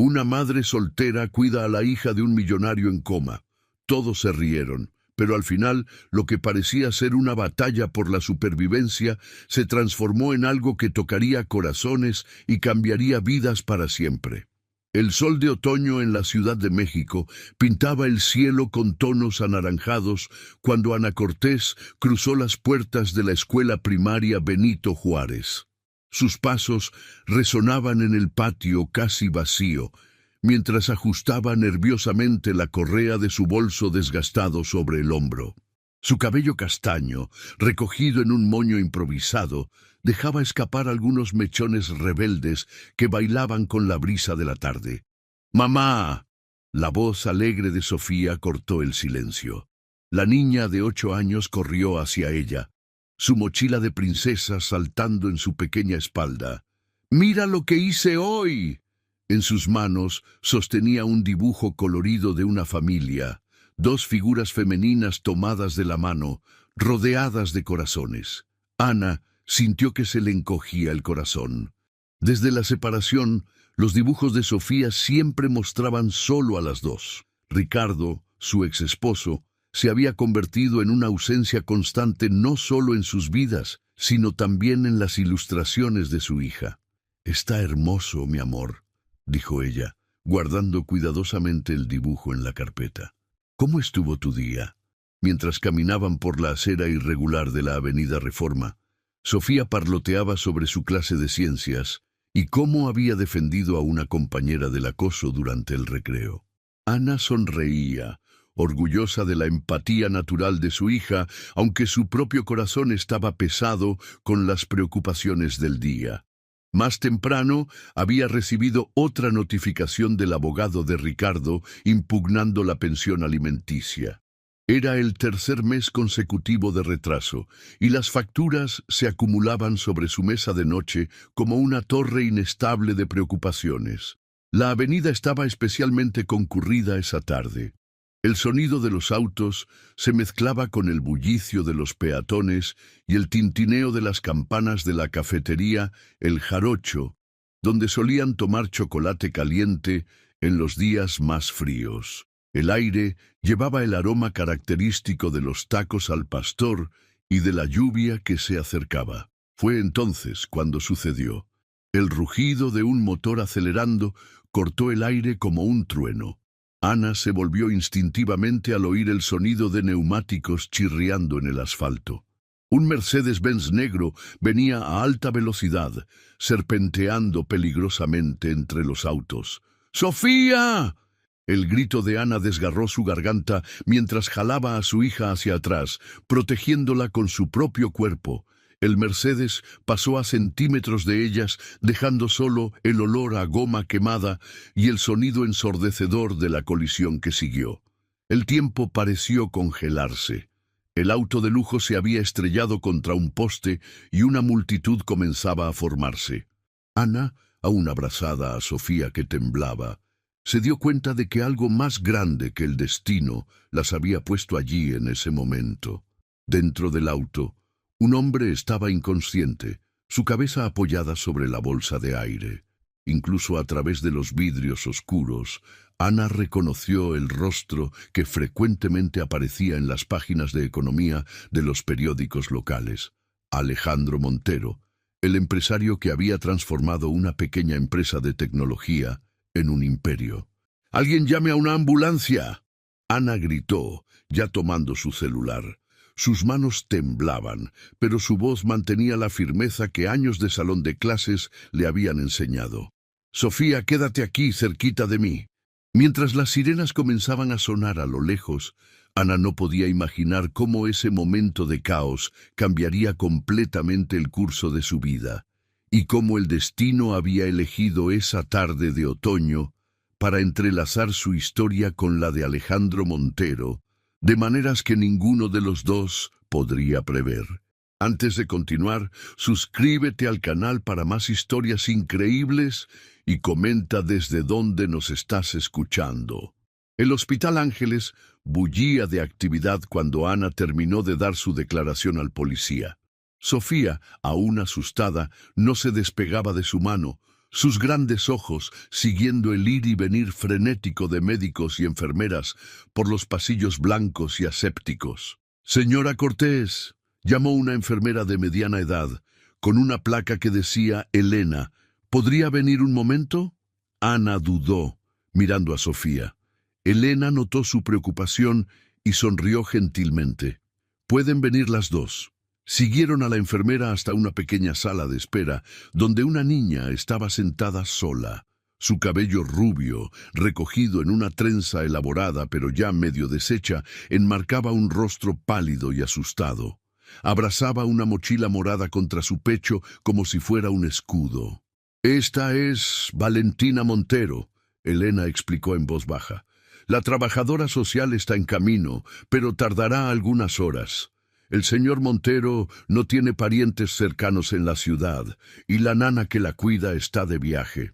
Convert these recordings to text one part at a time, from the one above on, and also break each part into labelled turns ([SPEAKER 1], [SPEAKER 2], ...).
[SPEAKER 1] Una madre soltera cuida a la hija de un millonario en coma. Todos se rieron, pero al final, lo que parecía ser una batalla por la supervivencia se transformó en algo que tocaría corazones y cambiaría vidas para siempre. El sol de otoño en la Ciudad de México pintaba el cielo con tonos anaranjados cuando Ana Cortés cruzó las puertas de la escuela primaria Benito Juárez. Sus pasos resonaban en el patio casi vacío, mientras ajustaba nerviosamente la correa de su bolso desgastado sobre el hombro. Su cabello castaño, recogido en un moño improvisado, dejaba escapar algunos mechones rebeldes que bailaban con la brisa de la tarde. ¡Mamá! La voz alegre de Sofía cortó el silencio. La niña de 8 años corrió hacia ella, su mochila de princesa saltando en su pequeña espalda. ¡Mira lo que hice hoy! En sus manos sostenía un dibujo colorido de una familia, 2 figuras femeninas tomadas de la mano, rodeadas de corazones. Ana sintió que se le encogía el corazón. Desde la separación, los dibujos de Sofía siempre mostraban solo a las dos. Ricardo, su ex esposo, se había convertido en una ausencia constante no solo en sus vidas, sino también en las ilustraciones de su hija. «Está hermoso, mi amor», dijo ella, guardando cuidadosamente el dibujo en la carpeta. «¿Cómo estuvo tu día?» Mientras caminaban por la acera irregular de la avenida Reforma, Sofía parloteaba sobre su clase de ciencias y cómo había defendido a una compañera del acoso durante el recreo. Ana sonreía, orgullosa de la empatía natural de su hija, aunque su propio corazón estaba pesado con las preocupaciones del día. Más temprano había recibido otra notificación del abogado de Ricardo impugnando la pensión alimenticia. Era el 3er mes consecutivo de retraso, y las facturas se acumulaban sobre su mesa de noche como una torre inestable de preocupaciones. La avenida estaba especialmente concurrida esa tarde. El sonido de los autos se mezclaba con el bullicio de los peatones y el tintineo de las campanas de la cafetería El Jarocho, donde solían tomar chocolate caliente en los días más fríos. El aire llevaba el aroma característico de los tacos al pastor y de la lluvia que se acercaba. Fue entonces cuando sucedió. El rugido de un motor acelerando cortó el aire como un trueno. Ana se volvió instintivamente al oír el sonido de neumáticos chirriando en el asfalto. Un Mercedes-Benz negro venía a alta velocidad, serpenteando peligrosamente entre los autos. ¡Sofía! El grito de Ana desgarró su garganta mientras jalaba a su hija hacia atrás, protegiéndola con su propio cuerpo. El Mercedes pasó a centímetros de ellas, dejando solo el olor a goma quemada y el sonido ensordecedor de la colisión que siguió. El tiempo pareció congelarse. El auto de lujo se había estrellado contra un poste y una multitud comenzaba a formarse. Ana, aún abrazada a Sofía que temblaba, se dio cuenta de que algo más grande que el destino las había puesto allí en ese momento. Dentro del auto, un hombre estaba inconsciente, su cabeza apoyada sobre la bolsa de aire. Incluso a través de los vidrios oscuros, Ana reconoció el rostro que frecuentemente aparecía en las páginas de economía de los periódicos locales. Alejandro Montero, el empresario que había transformado una pequeña empresa de tecnología en un imperio. «¡Alguien llame a una ambulancia!», Ana gritó, ya tomando su celular. Sus manos temblaban, pero su voz mantenía la firmeza que años de salón de clases le habían enseñado. «Sofía, quédate aquí, cerquita de mí». Mientras las sirenas comenzaban a sonar a lo lejos, Ana no podía imaginar cómo ese momento de caos cambiaría completamente el curso de su vida, y cómo el destino había elegido esa tarde de otoño para entrelazar su historia con la de Alejandro Montero, de maneras que ninguno de los dos podría prever. Antes de continuar, suscríbete al canal para más historias increíbles y comenta desde dónde nos estás escuchando. El Hospital Ángeles bullía de actividad cuando Ana terminó de dar su declaración al policía. Sofía, aún asustada, no se despegaba de su mano, sus grandes ojos siguiendo el ir y venir frenético de médicos y enfermeras por los pasillos blancos y asépticos. «Señora Cortés», llamó una enfermera de mediana edad, con una placa que decía Elena. «¿Podría venir un momento?» Ana dudó, mirando a Sofía. Elena notó su preocupación y sonrió gentilmente. «Pueden venir las dos». Siguieron a la enfermera hasta una pequeña sala de espera, donde una niña estaba sentada sola. Su cabello rubio, recogido en una trenza elaborada pero ya medio deshecha, enmarcaba un rostro pálido y asustado. Abrazaba una mochila morada contra su pecho como si fuera un escudo. «Esta es Valentina Montero», Elena explicó en voz baja. «La trabajadora social está en camino, pero tardará algunas horas. El señor Montero no tiene parientes cercanos en la ciudad, y la nana que la cuida está de viaje».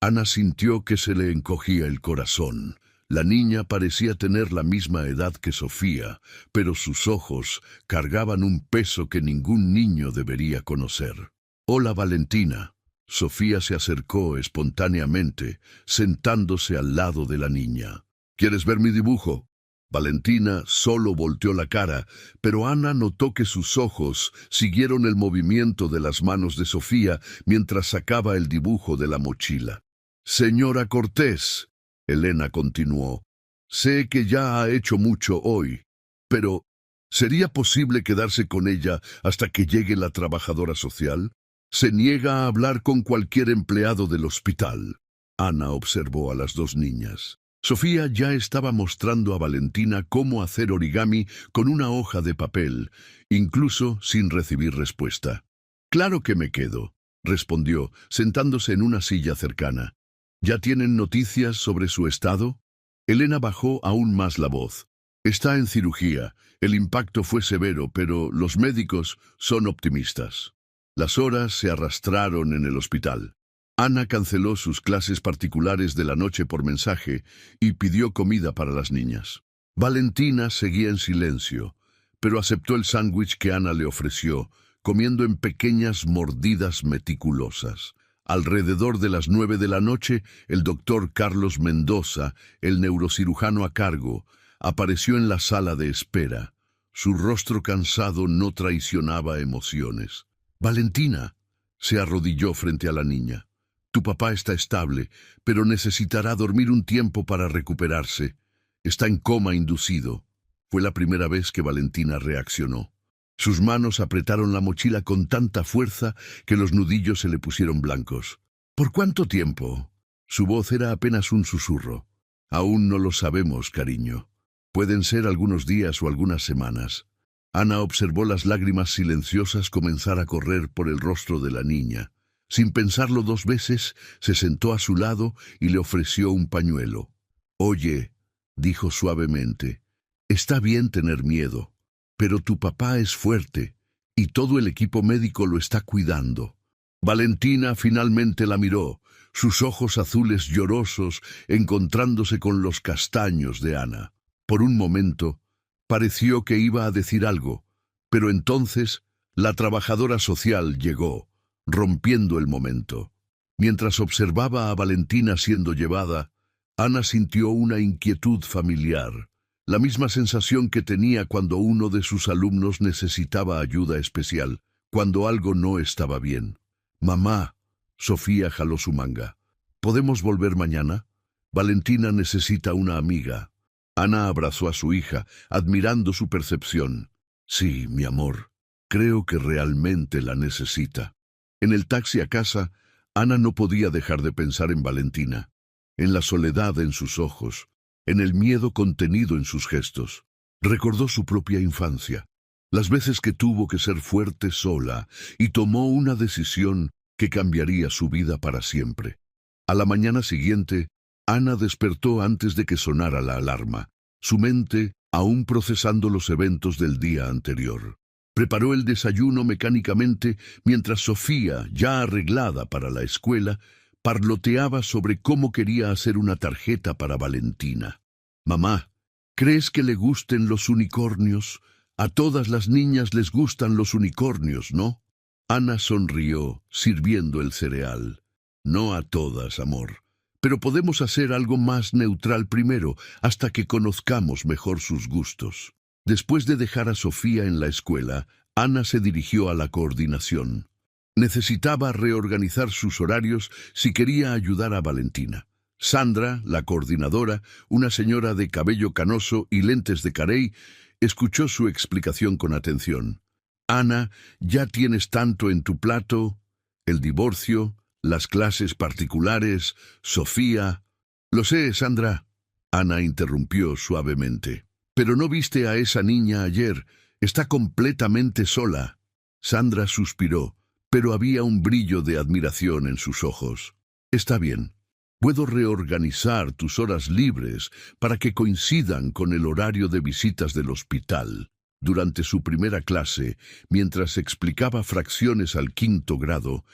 [SPEAKER 1] Ana sintió que se le encogía el corazón. La niña parecía tener la misma edad que Sofía, pero sus ojos cargaban un peso que ningún niño debería conocer. «Hola, Valentina». Sofía se acercó espontáneamente, sentándose al lado de la niña. «¿Quieres ver mi dibujo?» Valentina solo volteó la cara, pero Ana notó que sus ojos siguieron el movimiento de las manos de Sofía mientras sacaba el dibujo de la mochila. «Señora Cortés», Elena continuó, «sé que ya ha hecho mucho hoy, pero ¿sería posible quedarse con ella hasta que llegue la trabajadora social? Se niega a hablar con cualquier empleado del hospital». Ana observó a las dos niñas. Sofía ya estaba mostrando a Valentina cómo hacer origami con una hoja de papel, incluso sin recibir respuesta. «Claro que me quedo», respondió, sentándose en una silla cercana. «¿Ya tienen noticias sobre su estado?» Elena bajó aún más la voz. «Está en cirugía. El impacto fue severo, pero los médicos son optimistas». Las horas se arrastraron en el hospital. Ana canceló sus clases particulares de la noche por mensaje y pidió comida para las niñas. Valentina seguía en silencio, pero aceptó el sándwich que Ana le ofreció, comiendo en pequeñas mordidas meticulosas. Alrededor de las 9 de la noche, el doctor Carlos Mendoza, el neurocirujano a cargo, apareció en la sala de espera. Su rostro cansado no traicionaba emociones. «Valentina», se arrodilló frente a la niña. «Tu papá está estable, pero necesitará dormir un tiempo para recuperarse. Está en coma inducido». Fue la primera vez que Valentina reaccionó. Sus manos apretaron la mochila con tanta fuerza que los nudillos se le pusieron blancos. «¿Por cuánto tiempo?» Su voz era apenas un susurro. «Aún no lo sabemos, cariño. Pueden ser algunos días o algunas semanas». Ana observó las lágrimas silenciosas comenzar a correr por el rostro de la niña. Sin pensarlo dos veces, se sentó a su lado y le ofreció un pañuelo. «Oye», dijo suavemente, «está bien tener miedo, pero tu papá es fuerte y todo el equipo médico lo está cuidando». Valentina finalmente la miró, sus ojos azules llorosos encontrándose con los castaños de Ana. Por un momento, pareció que iba a decir algo, pero entonces la trabajadora social llegó, rompiendo el momento. Mientras observaba a Valentina siendo llevada, Ana sintió una inquietud familiar, la misma sensación que tenía cuando uno de sus alumnos necesitaba ayuda especial, cuando algo no estaba bien. «Mamá», Sofía jaló su manga, «¿podemos volver mañana? Valentina necesita una amiga». Ana abrazó a su hija, admirando su percepción. «Sí, mi amor, creo que realmente la necesita». En el taxi a casa, Ana no podía dejar de pensar en Valentina, en la soledad en sus ojos, en el miedo contenido en sus gestos. Recordó su propia infancia, las veces que tuvo que ser fuerte sola y tomó una decisión que cambiaría su vida para siempre. A la mañana siguiente, Ana despertó antes de que sonara la alarma, su mente aún procesando los eventos del día anterior. Preparó el desayuno mecánicamente mientras Sofía, ya arreglada para la escuela, parloteaba sobre cómo quería hacer una tarjeta para Valentina. «Mamá, ¿crees que le gusten los unicornios? A todas las niñas les gustan los unicornios, ¿no?» Ana sonrió, sirviendo el cereal. No a todas, amor. Pero podemos hacer algo más neutral primero, hasta que conozcamos mejor sus gustos. Después de dejar a Sofía en la escuela, Ana se dirigió a la coordinación. Necesitaba reorganizar sus horarios si quería ayudar a Valentina. Sandra, la coordinadora, una señora de cabello canoso y lentes de carey, escuchó su explicación con atención. Ana, ya tienes tanto en tu plato: el divorcio, las clases particulares, Sofía. Lo sé, Sandra. Ana interrumpió suavemente. Pero no viste a esa niña ayer. Está completamente sola. Sandra suspiró, pero había un brillo de admiración en sus ojos. Está bien. Puedo reorganizar tus horas libres para que coincidan con el horario de visitas del hospital. Durante su primera clase, mientras explicaba fracciones al 5º grado,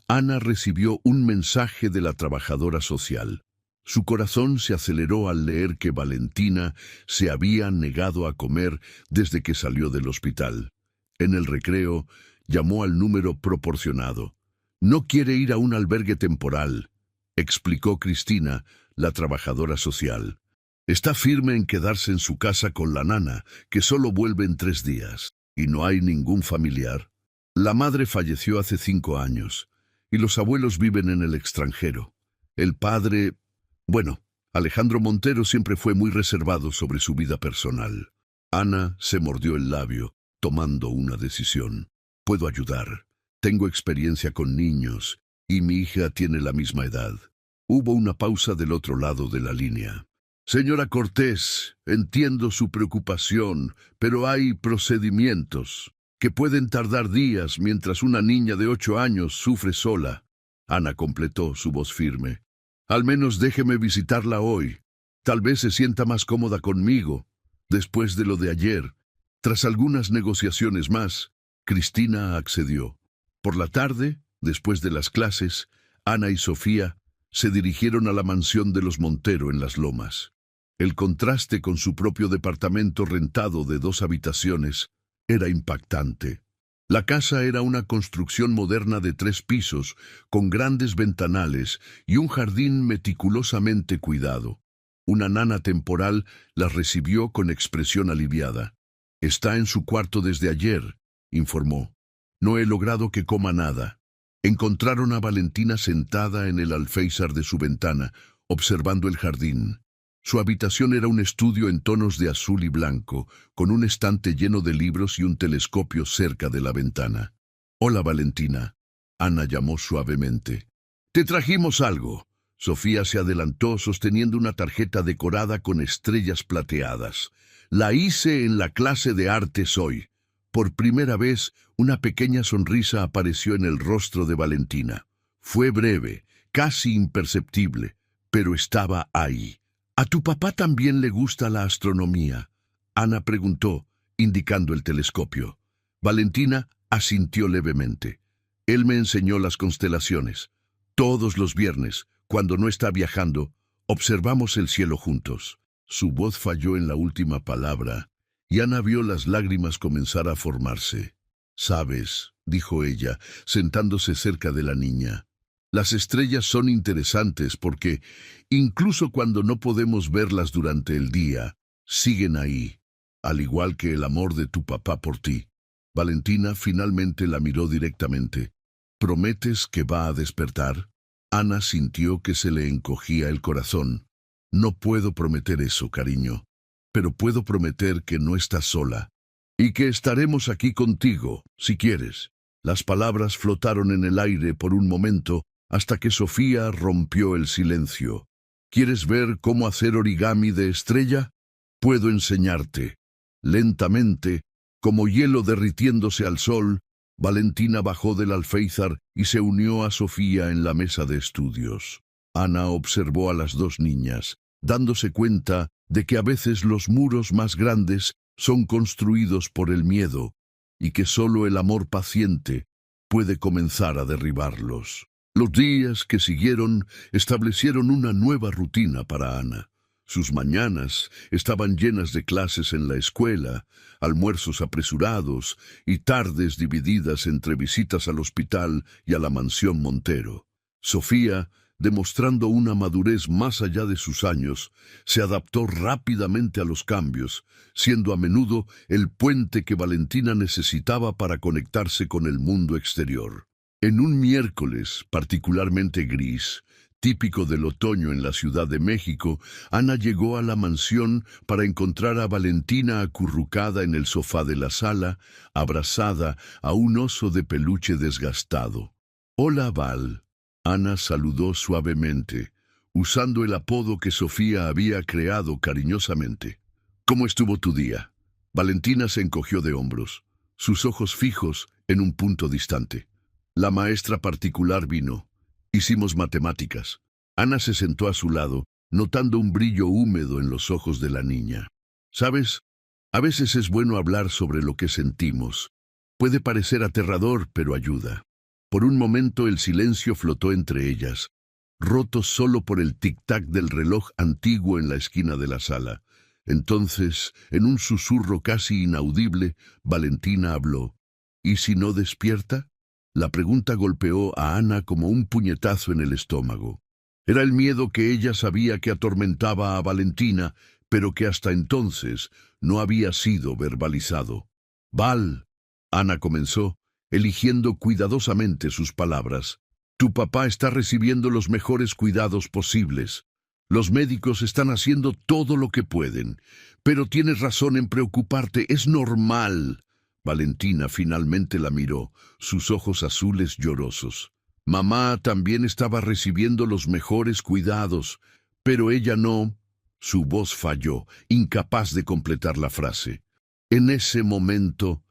[SPEAKER 1] Ana recibió un mensaje de la trabajadora social. Su corazón se aceleró al leer que Valentina se había negado a comer desde que salió del hospital. En el recreo, llamó al número proporcionado. No quiere ir a un albergue temporal, explicó Cristina, la trabajadora social. Está firme en quedarse en su casa con la nana, que solo vuelve en 3 días, y no hay ningún familiar. La madre falleció hace 5 años, y los abuelos viven en el extranjero. El padre... Bueno, Alejandro Montero siempre fue muy reservado sobre su vida personal. Ana se mordió el labio, tomando una decisión. Puedo ayudar. Tengo experiencia con niños, y mi hija tiene la misma edad. Hubo una pausa del otro lado de la línea. Señora Cortés, entiendo su preocupación, pero hay procedimientos que pueden tardar días mientras una niña de 8 años sufre sola. Ana completó, su voz firme. Al menos déjeme visitarla hoy. Tal vez se sienta más cómoda conmigo. Después de lo de ayer, tras algunas negociaciones más, Cristina accedió. Por la tarde, después de las clases, Ana y Sofía se dirigieron a la mansión de los Montero en Las Lomas. El contraste con su propio departamento rentado de 2 habitaciones era impactante. La casa era una construcción moderna de 3 pisos, con grandes ventanales y un jardín meticulosamente cuidado. Una nana temporal las recibió con expresión aliviada. Está en su cuarto desde ayer, informó. No he logrado que coma nada. Encontraron a Valentina sentada en el alféizar de su ventana, observando el jardín. Su habitación era un estudio en tonos de azul y blanco, con un estante lleno de libros y un telescopio cerca de la ventana. «Hola, Valentina», Ana llamó suavemente. «Te trajimos algo». Sofía se adelantó sosteniendo una tarjeta decorada con estrellas plateadas. «La hice en la clase de artes hoy». Por primera vez, una pequeña sonrisa apareció en el rostro de Valentina. Fue breve, casi imperceptible, pero estaba ahí. «¿A tu papá también le gusta la astronomía?», Ana preguntó, indicando el telescopio. Valentina asintió levemente. «Él me enseñó las constelaciones. Todos los viernes, cuando no está viajando, observamos el cielo juntos». Su voz falló en la última palabra, y Ana vio las lágrimas comenzar a formarse. «Sabes», dijo ella, sentándose cerca de la niña, «las estrellas son interesantes porque, incluso cuando no podemos verlas durante el día, siguen ahí, al igual que el amor de tu papá por ti». Valentina finalmente la miró directamente. «¿Prometes que va a despertar?». Ana sintió que se le encogía el corazón. «No puedo prometer eso, cariño, pero puedo prometer que no estás sola y que estaremos aquí contigo, si quieres». Las palabras flotaron en el aire por un momento hasta que Sofía rompió el silencio. «¿Quieres ver cómo hacer origami de estrella? Puedo enseñarte». Lentamente, como hielo derritiéndose al sol, Valentina bajó del alféizar y se unió a Sofía en la mesa de estudios. Ana observó a las 2 niñas, dándose cuenta de que a veces los muros más grandes son construidos por el miedo y que solo el amor paciente puede comenzar a derribarlos. Los días que siguieron establecieron una nueva rutina para Ana. Sus mañanas estaban llenas de clases en la escuela, almuerzos apresurados y tardes divididas entre visitas al hospital y a la mansión Montero. Sofía, demostrando una madurez más allá de sus años, se adaptó rápidamente a los cambios, siendo a menudo el puente que Valentina necesitaba para conectarse con el mundo exterior. En un miércoles particularmente gris, típico del otoño en la Ciudad de México, Ana llegó a la mansión para encontrar a Valentina acurrucada en el sofá de la sala, abrazada a un oso de peluche desgastado. «Hola, Val». Ana saludó suavemente, usando el apodo que Sofía había creado cariñosamente. «¿Cómo estuvo tu día?» Valentina se encogió de hombros, sus ojos fijos en un punto distante. La maestra particular vino. Hicimos matemáticas. Ana se sentó a su lado, notando un brillo húmedo en los ojos de la niña. «¿Sabes? A veces es bueno hablar sobre lo que sentimos. Puede parecer aterrador, pero ayuda». Por un momento el silencio flotó entre ellas, roto solo por el tic-tac del reloj antiguo en la esquina de la sala. Entonces, en un susurro casi inaudible, Valentina habló. «¿Y si no despierta?» La pregunta golpeó a Ana como un puñetazo en el estómago. Era el miedo que ella sabía que atormentaba a Valentina, pero que hasta entonces no había sido verbalizado. «Val», Ana comenzó, eligiendo cuidadosamente sus palabras. «Tu papá está recibiendo los mejores cuidados posibles. Los médicos están haciendo todo lo que pueden. Pero tienes razón en preocuparte, es normal». Valentina finalmente la miró, sus ojos azules llorosos. «Mamá también estaba recibiendo los mejores cuidados, pero ella no». Su voz falló, incapaz de completar la frase. En ese momento,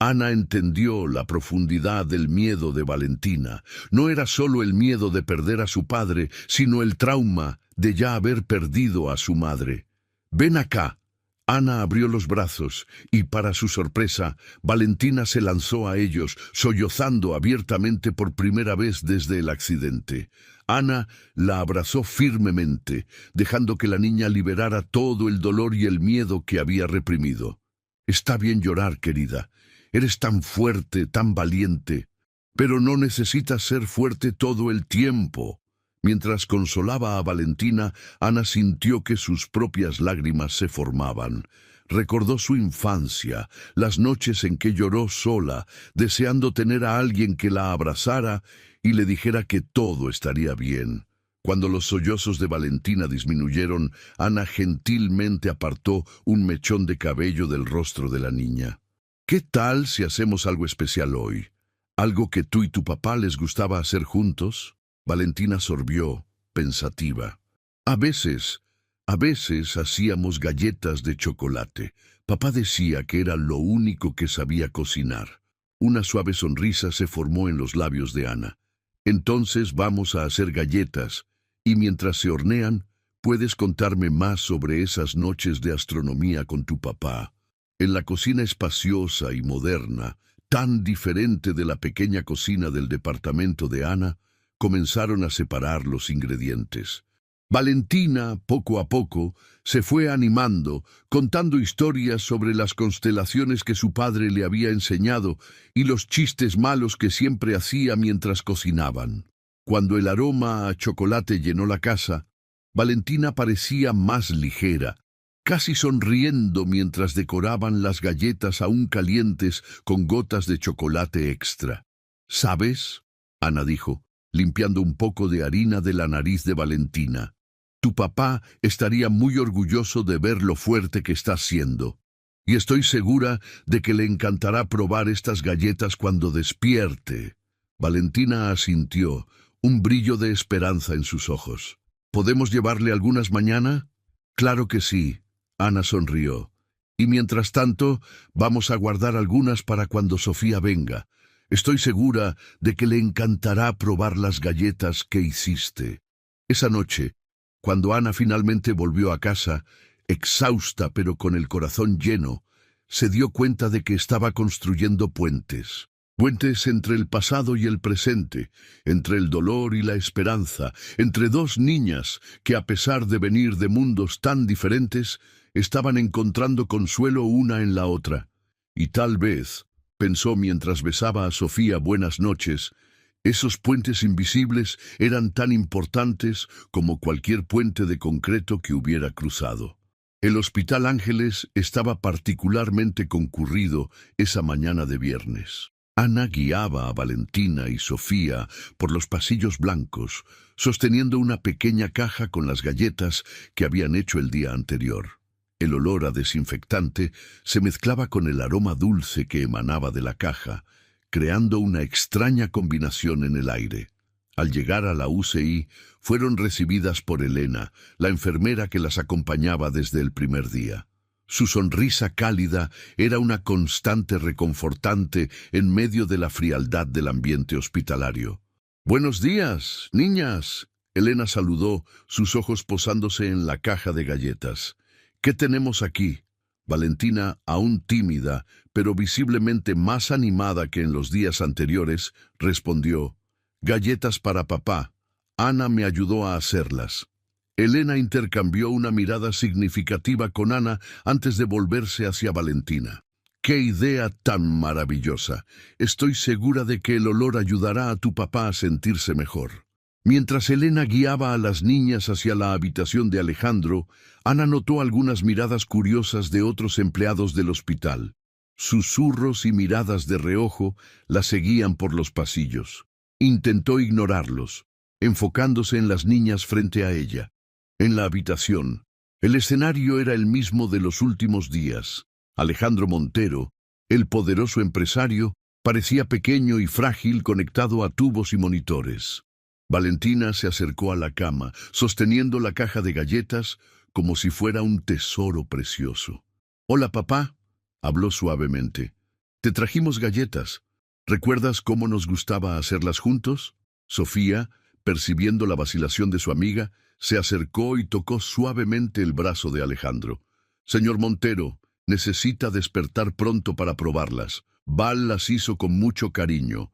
[SPEAKER 1] Ana entendió la profundidad del miedo de Valentina. No era solo el miedo de perder a su padre, sino el trauma de ya haber perdido a su madre. «Ven acá». Ana abrió los brazos y, para su sorpresa, Valentina se lanzó a ellos, sollozando abiertamente por primera vez desde el accidente. Ana la abrazó firmemente, dejando que la niña liberara todo el dolor y el miedo que había reprimido. «Está bien llorar, querida. Eres tan fuerte, tan valiente, pero no necesitas ser fuerte todo el tiempo». Mientras consolaba a Valentina, Ana sintió que sus propias lágrimas se formaban. Recordó su infancia, las noches en que lloró sola, deseando tener a alguien que la abrazara y le dijera que todo estaría bien. Cuando los sollozos de Valentina disminuyeron, Ana gentilmente apartó un mechón de cabello del rostro de la niña. «¿Qué tal si hacemos algo especial hoy? ¿Algo que tú y tu papá les gustaba hacer juntos?» Valentina sorbió, pensativa. A veces hacíamos galletas de chocolate. Papá decía que era lo único que sabía cocinar». Una suave sonrisa se formó en los labios de Ana. «Entonces vamos a hacer galletas, y mientras se hornean, puedes contarme más sobre esas noches de astronomía con tu papá». En la cocina espaciosa y moderna, tan diferente de la pequeña cocina del departamento de Ana, comenzaron a separar los ingredientes. Valentina, poco a poco, se fue animando, contando historias sobre las constelaciones que su padre le había enseñado y los chistes malos que siempre hacía mientras cocinaban. Cuando el aroma a chocolate llenó la casa, Valentina parecía más ligera, casi sonriendo mientras decoraban las galletas aún calientes con gotas de chocolate extra. «¿Sabes?», Ana dijo, limpiando un poco de harina de la nariz de Valentina. «Tu papá estaría muy orgulloso de ver lo fuerte que estás siendo. Y estoy segura de que le encantará probar estas galletas cuando despierte». Valentina asintió, un brillo de esperanza en sus ojos. «¿Podemos llevarle algunas mañana?» «Claro que sí», Ana sonrió. «Y mientras tanto, vamos a guardar algunas para cuando Sofía venga. Estoy segura de que le encantará probar las galletas que hiciste». Esa noche, cuando Ana finalmente volvió a casa, exhausta pero con el corazón lleno, se dio cuenta de que estaba construyendo puentes. Puentes entre el pasado y el presente, entre el dolor y la esperanza, entre dos niñas que, a pesar de venir de mundos tan diferentes, estaban encontrando consuelo una en la otra. Y tal vez, pensó mientras besaba a Sofía buenas noches, Esos puentes invisibles eran tan importantes como cualquier puente de concreto que hubiera cruzado. El Hospital Ángeles estaba particularmente concurrido esa mañana de viernes. Ana guiaba a Valentina y Sofía por los pasillos blancos, sosteniendo una pequeña caja con las galletas que habían hecho el día anterior. El olor a desinfectante se mezclaba con el aroma dulce que emanaba de la caja, creando una extraña combinación en el aire. Al llegar a la UCI, fueron recibidas por Elena, la enfermera que las acompañaba desde el primer día. Su sonrisa cálida era una constante reconfortante en medio de la frialdad del ambiente hospitalario. «Buenos días, niñas», Elena saludó, sus ojos posándose en la caja de galletas. «¿Qué tenemos aquí?» Valentina, aún tímida, pero visiblemente más animada que en los días anteriores, respondió: «Galletas para papá. Ana me ayudó a hacerlas». Elena intercambió una mirada significativa con Ana antes de volverse hacia Valentina. «¡Qué idea tan maravillosa! Estoy segura de que el olor ayudará a tu papá a sentirse mejor». Mientras Elena guiaba a las niñas hacia la habitación de Alejandro, Ana notó algunas miradas curiosas de otros empleados del hospital. Susurros y miradas de reojo la seguían por los pasillos. Intentó ignorarlos, enfocándose en las niñas frente a ella. En la habitación, el escenario era el mismo de los últimos días. Alejandro Montero, el poderoso empresario, parecía pequeño y frágil conectado a tubos y monitores. Valentina se acercó a la cama, sosteniendo la caja de galletas como si fuera un tesoro precioso. «Hola, papá», habló suavemente. «Te trajimos galletas. ¿Recuerdas cómo nos gustaba hacerlas juntos?» Sofía, percibiendo la vacilación de su amiga, se acercó y tocó suavemente el brazo de Alejandro. «Señor Montero, necesita despertar pronto para probarlas. Val las hizo con mucho cariño».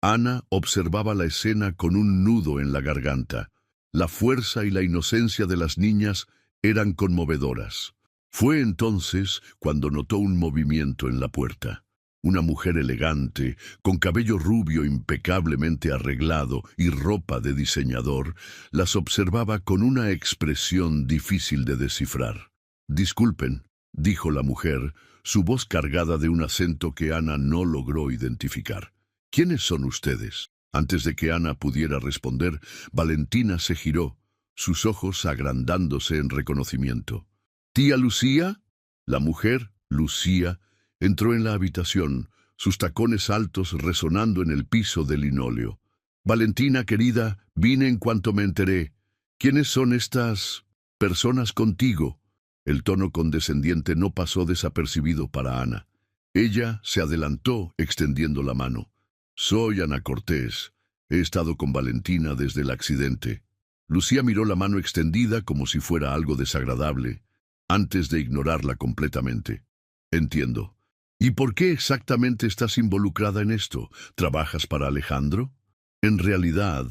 [SPEAKER 1] Ana observaba la escena con un nudo en la garganta. La fuerza y la inocencia de las niñas eran conmovedoras. Fue entonces cuando notó un movimiento en la puerta. Una mujer elegante, con cabello rubio impecablemente arreglado y ropa de diseñador, las observaba con una expresión difícil de descifrar. «Disculpen», dijo la mujer, su voz cargada de un acento que Ana no logró identificar. «¿Quiénes son ustedes?» Antes de que Ana pudiera responder, Valentina se giró, sus ojos agrandándose en reconocimiento. «¿Tía Lucía?» La mujer, Lucía, entró en la habitación, sus tacones altos resonando en el piso de linóleo. «Valentina, querida, vine en cuanto me enteré. ¿Quiénes son estas personas contigo?» El tono condescendiente no pasó desapercibido para Ana. Ella se adelantó, extendiendo la mano. «Soy Ana Cortés. He estado con Valentina desde el accidente». Lucía miró la mano extendida como si fuera algo desagradable, antes de ignorarla completamente. «Entiendo. ¿Y por qué exactamente estás involucrada en esto? ¿Trabajas para Alejandro?» En realidad,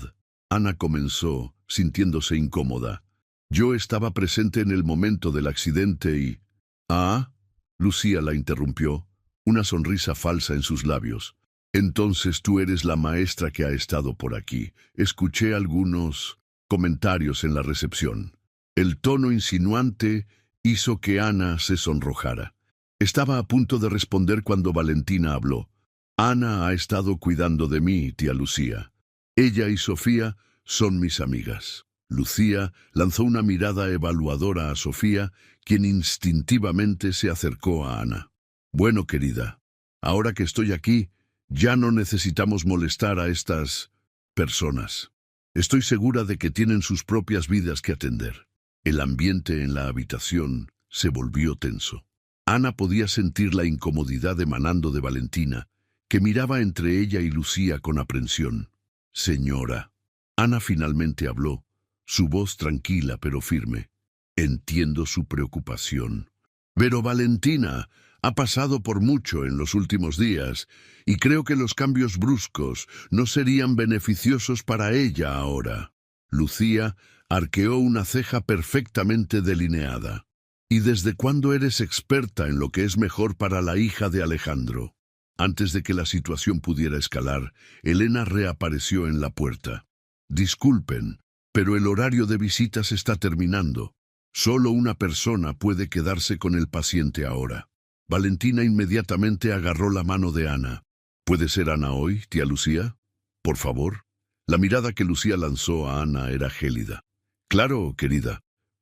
[SPEAKER 1] Ana comenzó, sintiéndose incómoda. «Yo estaba presente en el momento del accidente y...» «Ah», Lucía la interrumpió, una sonrisa falsa en sus labios. «Entonces tú eres la maestra que ha estado por aquí. Escuché algunos comentarios en la recepción». El tono insinuante hizo que Ana se sonrojara. Estaba a punto de responder cuando Valentina habló. «Ana ha estado cuidando de mí, tía Lucía. Ella y Sofía son mis amigas». Lucía lanzó una mirada evaluadora a Sofía, quien instintivamente se acercó a Ana. «Bueno, querida, ahora que estoy aquí, ya no necesitamos molestar a estas personas. Estoy segura de que tienen sus propias vidas que atender». El ambiente en la habitación se volvió tenso. Ana podía sentir la incomodidad emanando de Valentina, que miraba entre ella y Lucía con aprensión. «Señora», Ana finalmente habló, su voz tranquila pero firme. «Entiendo su preocupación. Pero Valentina ha pasado por mucho en los últimos días y creo que los cambios bruscos no serían beneficiosos para ella ahora». Lucía arqueó una ceja perfectamente delineada. «¿Y desde cuándo eres experta en lo que es mejor para la hija de Alejandro?» Antes de que la situación pudiera escalar, Elena reapareció en la puerta. Disculpen, pero el horario de visitas está terminando. Solo una persona puede quedarse con el paciente ahora. Valentina inmediatamente agarró la mano de Ana. ¿Puede ser Ana hoy, tía Lucía? Por favor. La mirada que Lucía lanzó a Ana era gélida. Claro, querida.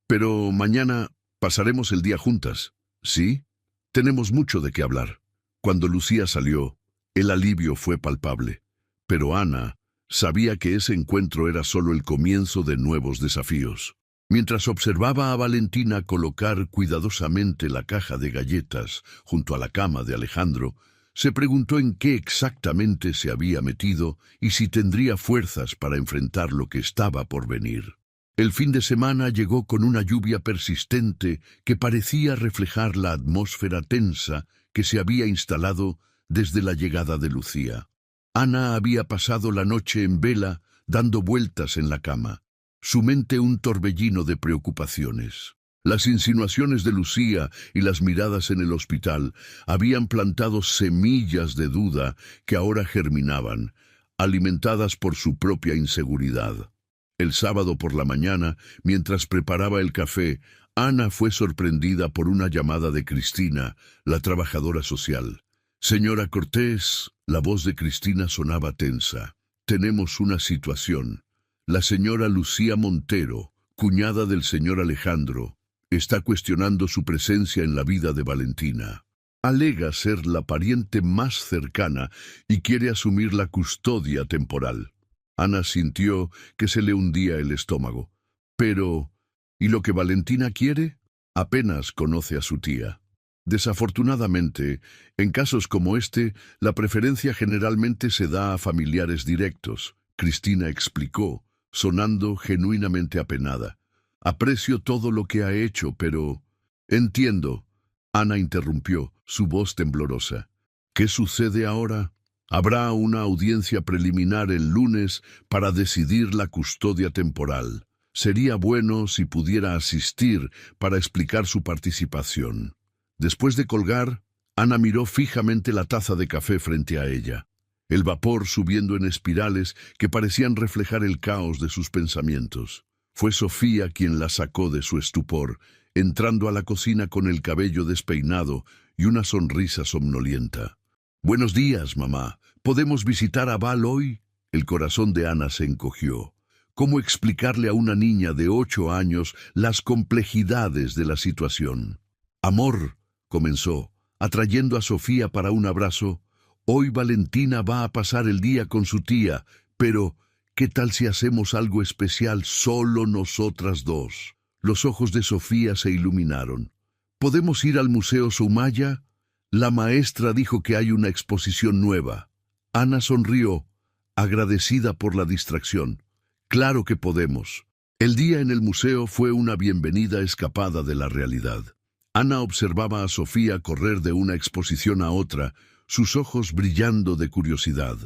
[SPEAKER 1] Pero mañana pasaremos el día juntas. ¿Sí? Tenemos mucho de qué hablar. Cuando Lucía salió, el alivio fue palpable. Pero Ana sabía que ese encuentro era solo el comienzo de nuevos desafíos. Mientras observaba a Valentina colocar cuidadosamente la caja de galletas junto a la cama de Alejandro, se preguntó en qué exactamente se había metido y si tendría fuerzas para enfrentar lo que estaba por venir. El fin de semana llegó con una lluvia persistente que parecía reflejar la atmósfera tensa que se había instalado desde la llegada de Lucía. Ana había pasado la noche en vela, dando vueltas en la cama, su mente un torbellino de preocupaciones. Las insinuaciones de Lucía y las miradas en el hospital habían plantado semillas de duda que ahora germinaban, alimentadas por su propia inseguridad. El sábado por la mañana, mientras preparaba el café, Ana fue sorprendida por una llamada de Cristina, la trabajadora social. Señora Cortés, la voz de Cristina sonaba tensa. Tenemos una situación. La señora Lucía Montero, cuñada del señor Alejandro, está cuestionando su presencia en la vida de Valentina. Alega ser la pariente más cercana y quiere asumir la custodia temporal. Ana sintió que se le hundía el estómago. Pero, ¿y lo que Valentina quiere? Apenas conoce a su tía. Desafortunadamente, en casos como este, la preferencia generalmente se da a familiares directos, Cristina explicó, sonando genuinamente apenada. Aprecio todo lo que ha hecho, pero... Entiendo. Ana interrumpió, su voz temblorosa. ¿Qué sucede ahora? Habrá una audiencia preliminar el lunes para decidir la custodia temporal. Sería bueno si pudiera asistir para explicar su participación. Después de colgar, Ana miró fijamente la taza de café frente a ella, el vapor subiendo en espirales que parecían reflejar el caos de sus pensamientos. Fue Sofía quien la sacó de su estupor, entrando a la cocina con el cabello despeinado y una sonrisa somnolienta. «Buenos días, mamá. ¿Podemos visitar a Val hoy?» El corazón de Ana se encogió. ¿Cómo explicarle a una niña de 8 años las complejidades de la situación? «Amor», comenzó, atrayendo a Sofía para un abrazo. «Hoy Valentina va a pasar el día con su tía, pero ¿qué tal si hacemos algo especial solo nosotras dos?» Los ojos de Sofía se iluminaron. «¿Podemos ir al Museo Soumaya?» La maestra dijo que hay una exposición nueva. Ana sonrió, agradecida por la distracción. «Claro que podemos». El día en el museo fue una bienvenida escapada de la realidad. Ana observaba a Sofía correr de una exposición a otra, sus ojos brillando de curiosidad.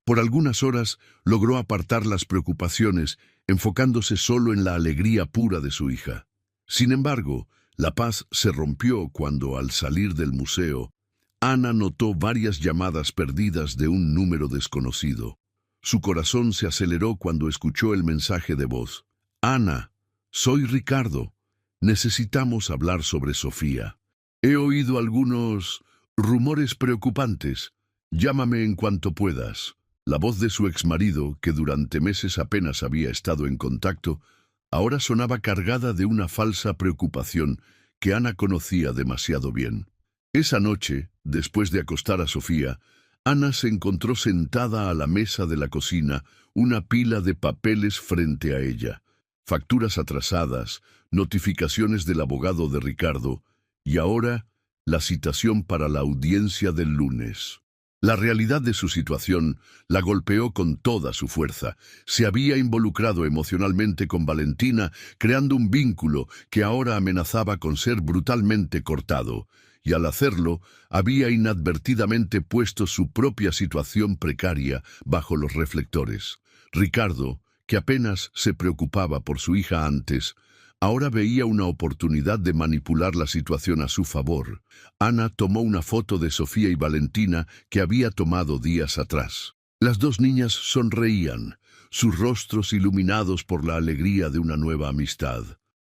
[SPEAKER 1] Por algunas horas logró apartar las preocupaciones, enfocándose solo en la alegría pura de su hija. Sin embargo, la paz se rompió cuando, al salir del museo, Ana notó varias llamadas perdidas de un número desconocido. Su corazón se aceleró cuando escuchó el mensaje de voz. «Ana, soy Ricardo. Necesitamos hablar sobre Sofía. He oído algunos rumores preocupantes. Llámame en cuanto puedas». La voz de su exmarido, que durante meses apenas había estado en contacto, ahora sonaba cargada de una falsa preocupación que Ana conocía demasiado bien. Esa noche, después de acostar a Sofía, Ana se encontró sentada a la mesa de la cocina, una pila de papeles frente a ella, facturas atrasadas, notificaciones del abogado de Ricardo, y ahora la citación para la audiencia del lunes. La realidad de su situación la golpeó con toda su fuerza. Se había involucrado emocionalmente con Valentina, creando un vínculo que ahora amenazaba con ser brutalmente cortado, y al hacerlo, había inadvertidamente puesto su propia situación precaria bajo los reflectores. Ricardo, que apenas se preocupaba por su hija antes, Ahora veía una oportunidad de manipular la situación a su favor. Ana tomó una foto de Sofía y Valentina que había tomado días atrás. Las dos niñas sonreían, sus rostros iluminados por la alegría de una nueva amistad.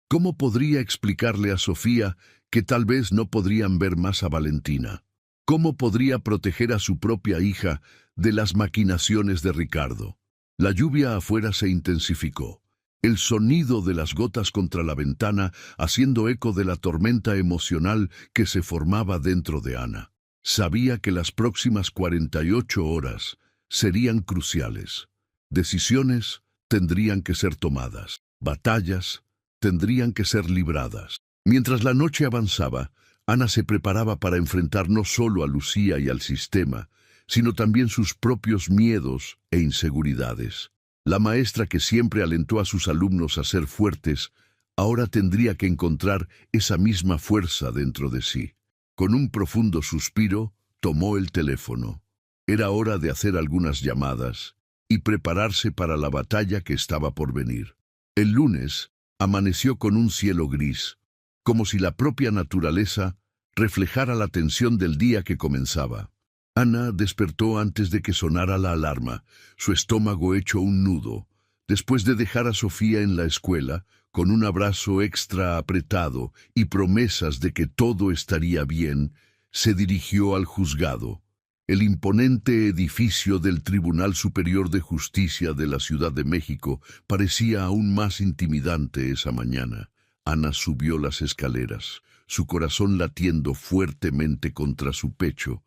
[SPEAKER 1] ¿Cómo podría explicarle a Sofía que tal vez no podrían ver más a Valentina? ¿Cómo podría proteger a su propia hija de las maquinaciones de Ricardo? La lluvia afuera se intensificó. El sonido de las gotas contra la ventana haciendo eco de la tormenta emocional que se formaba dentro de Ana. Sabía que las próximas 48 horas serían cruciales. Decisiones tendrían que ser tomadas. Batallas tendrían que ser libradas. Mientras la noche avanzaba, Ana se preparaba para enfrentar no solo a Lucía y al sistema, sino también sus propios miedos e inseguridades. La maestra que siempre alentó a sus alumnos a ser fuertes, ahora tendría que encontrar esa misma fuerza dentro de sí. Con un profundo suspiro, tomó el teléfono. Era hora de hacer algunas llamadas y prepararse para la batalla que estaba por venir. El lunes amaneció con un cielo gris, como si la propia naturaleza reflejara la tensión del día que comenzaba. Ana despertó antes de que sonara la alarma, su estómago hecho un nudo. Después de dejar a Sofía en la escuela, con un abrazo extra apretado y promesas de que todo estaría bien, se dirigió al juzgado. El imponente edificio del Tribunal Superior de Justicia de la Ciudad de México parecía aún más intimidante esa mañana. Ana subió las escaleras, su corazón latiendo fuertemente contra su pecho.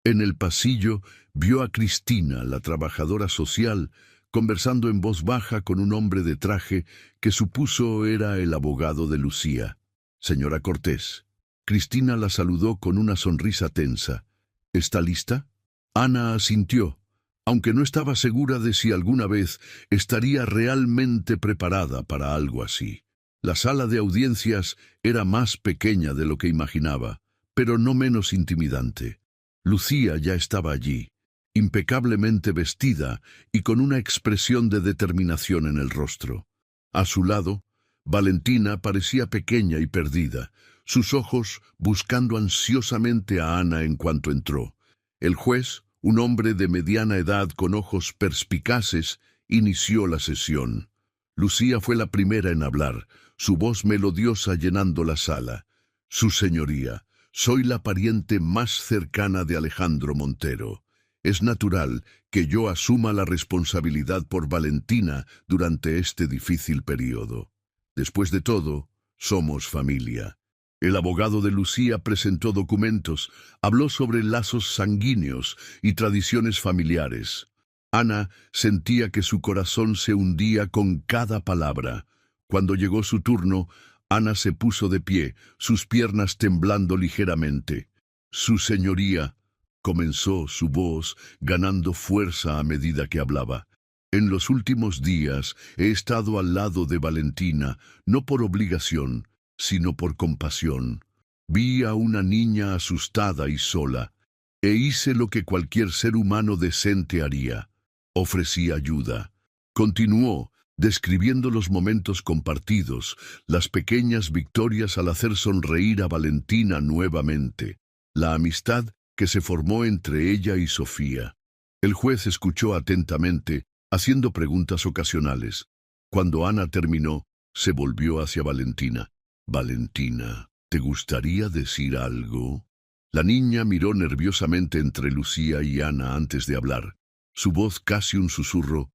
[SPEAKER 1] En el pasillo vio a Cristina, la trabajadora social, conversando en voz baja con un hombre de traje que supuso era el abogado de Lucía. «Señora Cortés». Cristina la saludó con una sonrisa tensa. «¿Está lista?» Ana asintió, aunque no estaba segura de si alguna vez estaría realmente preparada para algo así. La sala de audiencias era más pequeña de lo que imaginaba, pero no menos intimidante. Lucía ya estaba allí, impecablemente vestida y con una expresión de determinación en el rostro. A su lado, Valentina parecía pequeña y perdida, sus ojos buscando ansiosamente a Ana en cuanto entró. El juez, un hombre de mediana edad con ojos perspicaces, inició la sesión. Lucía fue la primera en hablar, su voz melodiosa llenando la sala. «Su señoría, soy la pariente más cercana de Alejandro Montero. Es natural que yo asuma la responsabilidad por Valentina durante este difícil periodo. Después de todo, somos familia». El abogado de Lucía presentó documentos, habló sobre lazos sanguíneos y tradiciones familiares. Ana sentía que su corazón se hundía con cada palabra. Cuando llegó su turno, Ana se puso de pie, sus piernas temblando ligeramente. «Su señoría», comenzó su voz, ganando fuerza a medida que hablaba. «En los últimos días he estado al lado de Valentina, no por obligación, sino por compasión. Vi a una niña asustada y sola, e hice lo que cualquier ser humano decente haría. Ofrecí ayuda». Continuó, describiendo los momentos compartidos, las pequeñas victorias al hacer sonreír a Valentina nuevamente, la amistad que se formó entre ella y Sofía. El juez escuchó atentamente, haciendo preguntas ocasionales. Cuando Ana terminó, se volvió hacia Valentina. «Valentina, ¿te gustaría decir algo?» La niña miró nerviosamente entre Lucía y Ana antes de hablar. Su voz casi un susurro.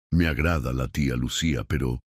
[SPEAKER 1] Me agrada la tía Lucía, pero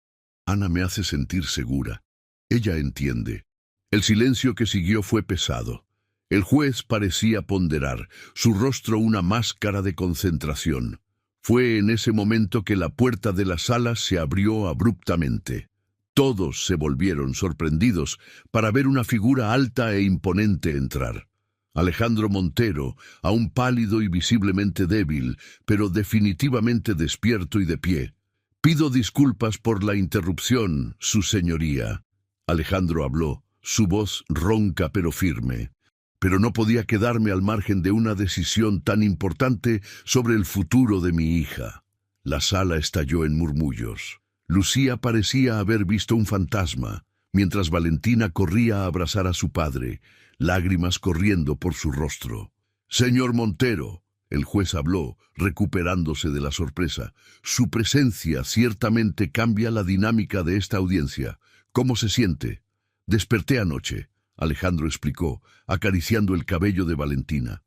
[SPEAKER 1] Ana me hace sentir segura. Ella entiende». El silencio que siguió fue pesado. El juez parecía ponderar, su rostro una máscara de concentración. Fue en ese momento que la puerta de la sala se abrió abruptamente. Todos se volvieron sorprendidos para ver una figura alta e imponente entrar. Alejandro Montero, aún pálido y visiblemente débil, pero definitivamente despierto y de pie. «Pido disculpas por la interrupción, su señoría». Alejandro habló, su voz ronca pero firme. «Pero no podía quedarme al margen de una decisión tan importante sobre el futuro de mi hija». La sala estalló en murmullos. Lucía parecía haber visto un fantasma, mientras Valentina corría a abrazar a su padre, lágrimas corriendo por su rostro. «Señor Montero», el juez habló, recuperándose de la sorpresa, «su presencia ciertamente cambia la dinámica de esta audiencia. ¿Cómo se siente?» «Desperté anoche», Alejandro explicó, acariciando el cabello de Valentina.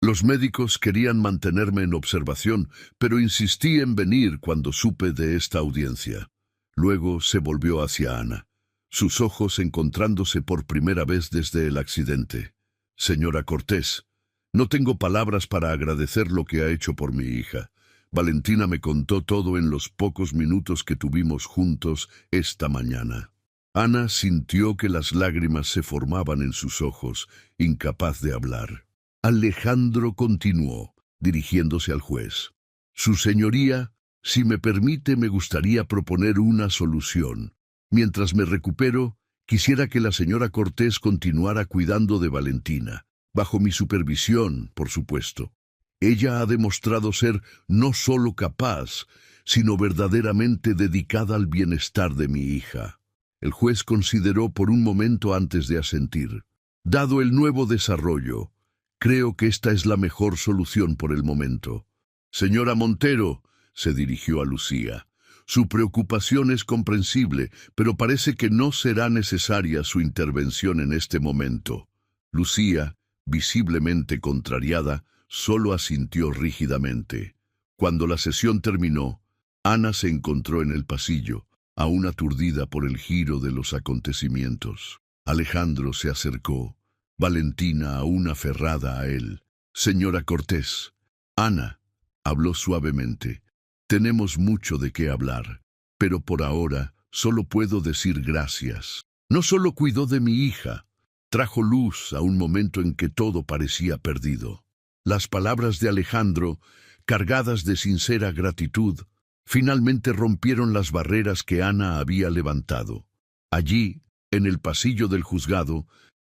[SPEAKER 1] «Los médicos querían mantenerme en observación, pero insistí en venir cuando supe de esta audiencia». Luego se volvió hacia Ana, sus ojos encontrándose por primera vez desde el accidente. «Señora Cortés, no tengo palabras para agradecer lo que ha hecho por mi hija. Valentina me contó todo en los pocos minutos que tuvimos juntos esta mañana». Ana sintió que las lágrimas se formaban en sus ojos, incapaz de hablar. Alejandro continuó, dirigiéndose al juez. «Su señoría, si me permite, me gustaría proponer una solución. Mientras me recupero, quisiera que la señora Cortés continuara cuidando de Valentina, bajo mi supervisión, por supuesto. Ella ha demostrado ser no solo capaz, sino verdaderamente dedicada al bienestar de mi hija». El juez consideró por un momento antes de asentir. «Dado el nuevo desarrollo, creo que esta es la mejor solución por el momento. Señora Montero», se dirigió a Lucía, «su preocupación es comprensible, pero parece que no será necesaria su intervención en este momento». Lucía, visiblemente contrariada, solo asintió rígidamente. Cuando la sesión terminó, Ana se encontró en el pasillo, aún aturdida por el giro de los acontecimientos. Alejandro se acercó, Valentina aún aferrada a él. «Señora Cortés». «Ana», habló suavemente, «tenemos mucho de qué hablar, pero por ahora solo puedo decir gracias. No solo cuidó de mi hija, trajo luz a un momento en que todo parecía perdido». Las palabras de Alejandro, cargadas de sincera gratitud, finalmente rompieron las barreras que Ana había levantado. Allí, en el pasillo del juzgado,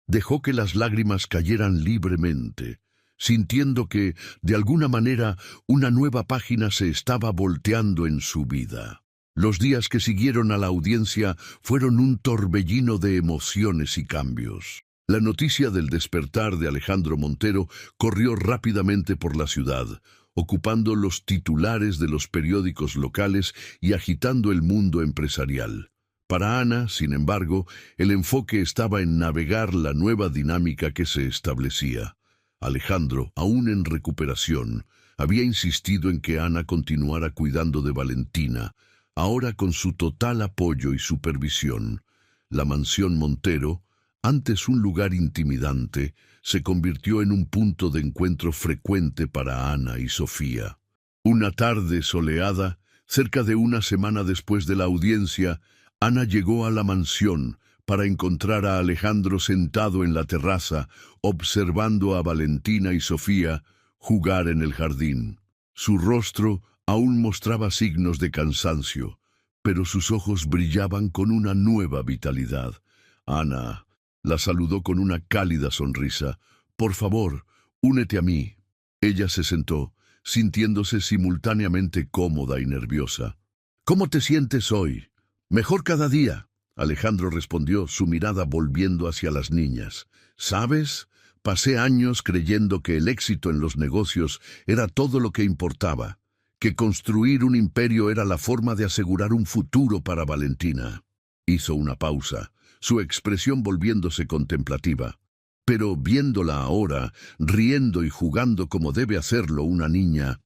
[SPEAKER 1] dejó que las lágrimas cayeran libremente, sintiendo que, de alguna manera, una nueva página se estaba volteando en su vida. Los días que siguieron a la audiencia fueron un torbellino de emociones y cambios. La noticia del despertar de Alejandro Montero corrió rápidamente por la ciudad, ocupando los titulares de los periódicos locales y agitando el mundo empresarial. Para Ana, sin embargo, el enfoque estaba en navegar la nueva dinámica que se establecía. Alejandro, aún en recuperación, había insistido en que Ana continuara cuidando de Valentina, ahora con su total apoyo y supervisión. La mansión Montero, antes un lugar intimidante, se convirtió en un punto de encuentro frecuente para Ana y Sofía. Una tarde soleada, cerca de una semana después de la audiencia, Ana llegó a la mansión para encontrar a Alejandro sentado en la terraza, observando a Valentina y Sofía jugar en el jardín. Su rostro aún mostraba signos de cansancio, pero sus ojos brillaban con una nueva vitalidad. Ana la saludó con una cálida sonrisa. «Por favor, únete a mí». Ella se sentó, sintiéndose simultáneamente cómoda y nerviosa. «¿Cómo te sientes hoy?» «Mejor cada día», Alejandro respondió, su mirada volviendo hacia las niñas. «¿Sabes? Pasé años creyendo que el éxito en los negocios era todo lo que importaba, que construir un imperio era la forma de asegurar un futuro para Valentina». Hizo una pausa, su expresión volviéndose contemplativa. «Pero viéndola ahora, riendo y jugando como debe hacerlo una niña,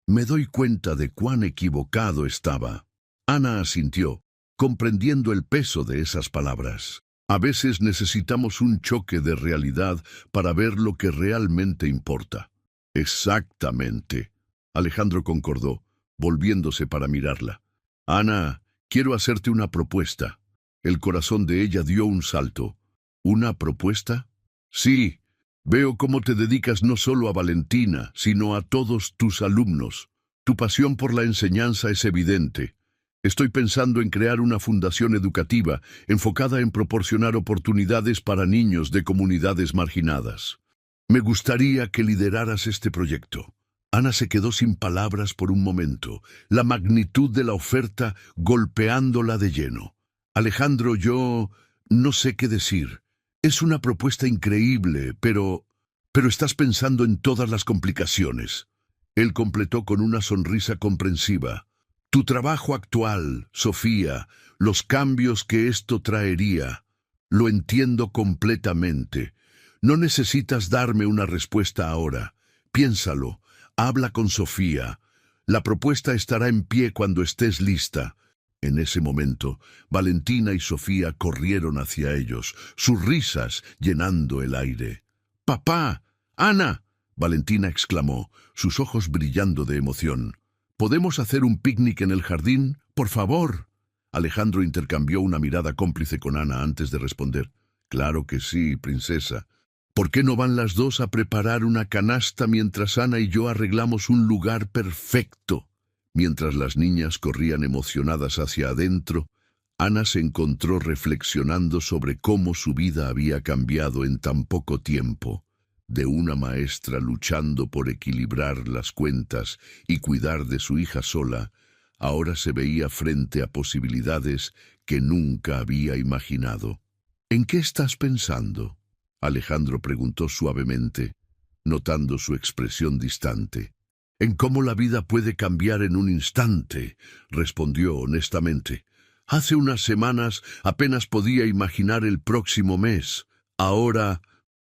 [SPEAKER 1] me doy cuenta de cuán equivocado estaba». Ana asintió, comprendiendo el peso de esas palabras. A veces necesitamos un choque de realidad para ver lo que realmente importa. «Exactamente», Alejandro concordó, volviéndose para mirarla. «Ana, quiero hacerte una propuesta». El corazón de ella dio un salto. «¿Una propuesta?» «Sí, veo cómo te dedicas no solo a Valentina, sino a todos tus alumnos. Tu pasión por la enseñanza es evidente. Estoy pensando en crear una fundación educativa enfocada en proporcionar oportunidades para niños de comunidades marginadas. Me gustaría que lideraras este proyecto». Ana se quedó sin palabras por un momento, la magnitud de la oferta golpeándola de lleno. Alejandro, yo no sé qué decir. Es una propuesta increíble, pero estás pensando en todas las complicaciones. Él completó con una sonrisa comprensiva. Tu trabajo actual, Sofía, los cambios que esto traería. Lo entiendo completamente. No necesitas darme una respuesta ahora. Piénsalo. Habla con Sofía. La propuesta estará en pie cuando estés lista. En ese momento, Valentina y Sofía corrieron hacia ellos, sus risas llenando el aire. ¡Papá! ¡Ana! Valentina exclamó, sus ojos brillando de emoción. ¿Podemos hacer un picnic en el jardín? ¡Por favor! Alejandro intercambió una mirada cómplice con Ana antes de responder. Claro que sí, princesa. ¿Por qué no van las dos a preparar una canasta mientras Ana y yo arreglamos un lugar perfecto? Mientras las niñas corrían emocionadas hacia adentro, Ana se encontró reflexionando sobre cómo su vida había cambiado en tan poco tiempo. De una maestra luchando por equilibrar las cuentas y cuidar de su hija sola, ahora se veía frente a posibilidades que nunca había imaginado. ¿En qué estás pensando?, Alejandro preguntó suavemente, notando su expresión distante. «En cómo la vida puede cambiar en un instante», respondió honestamente. «Hace unas semanas apenas podía imaginar el próximo mes. Ahora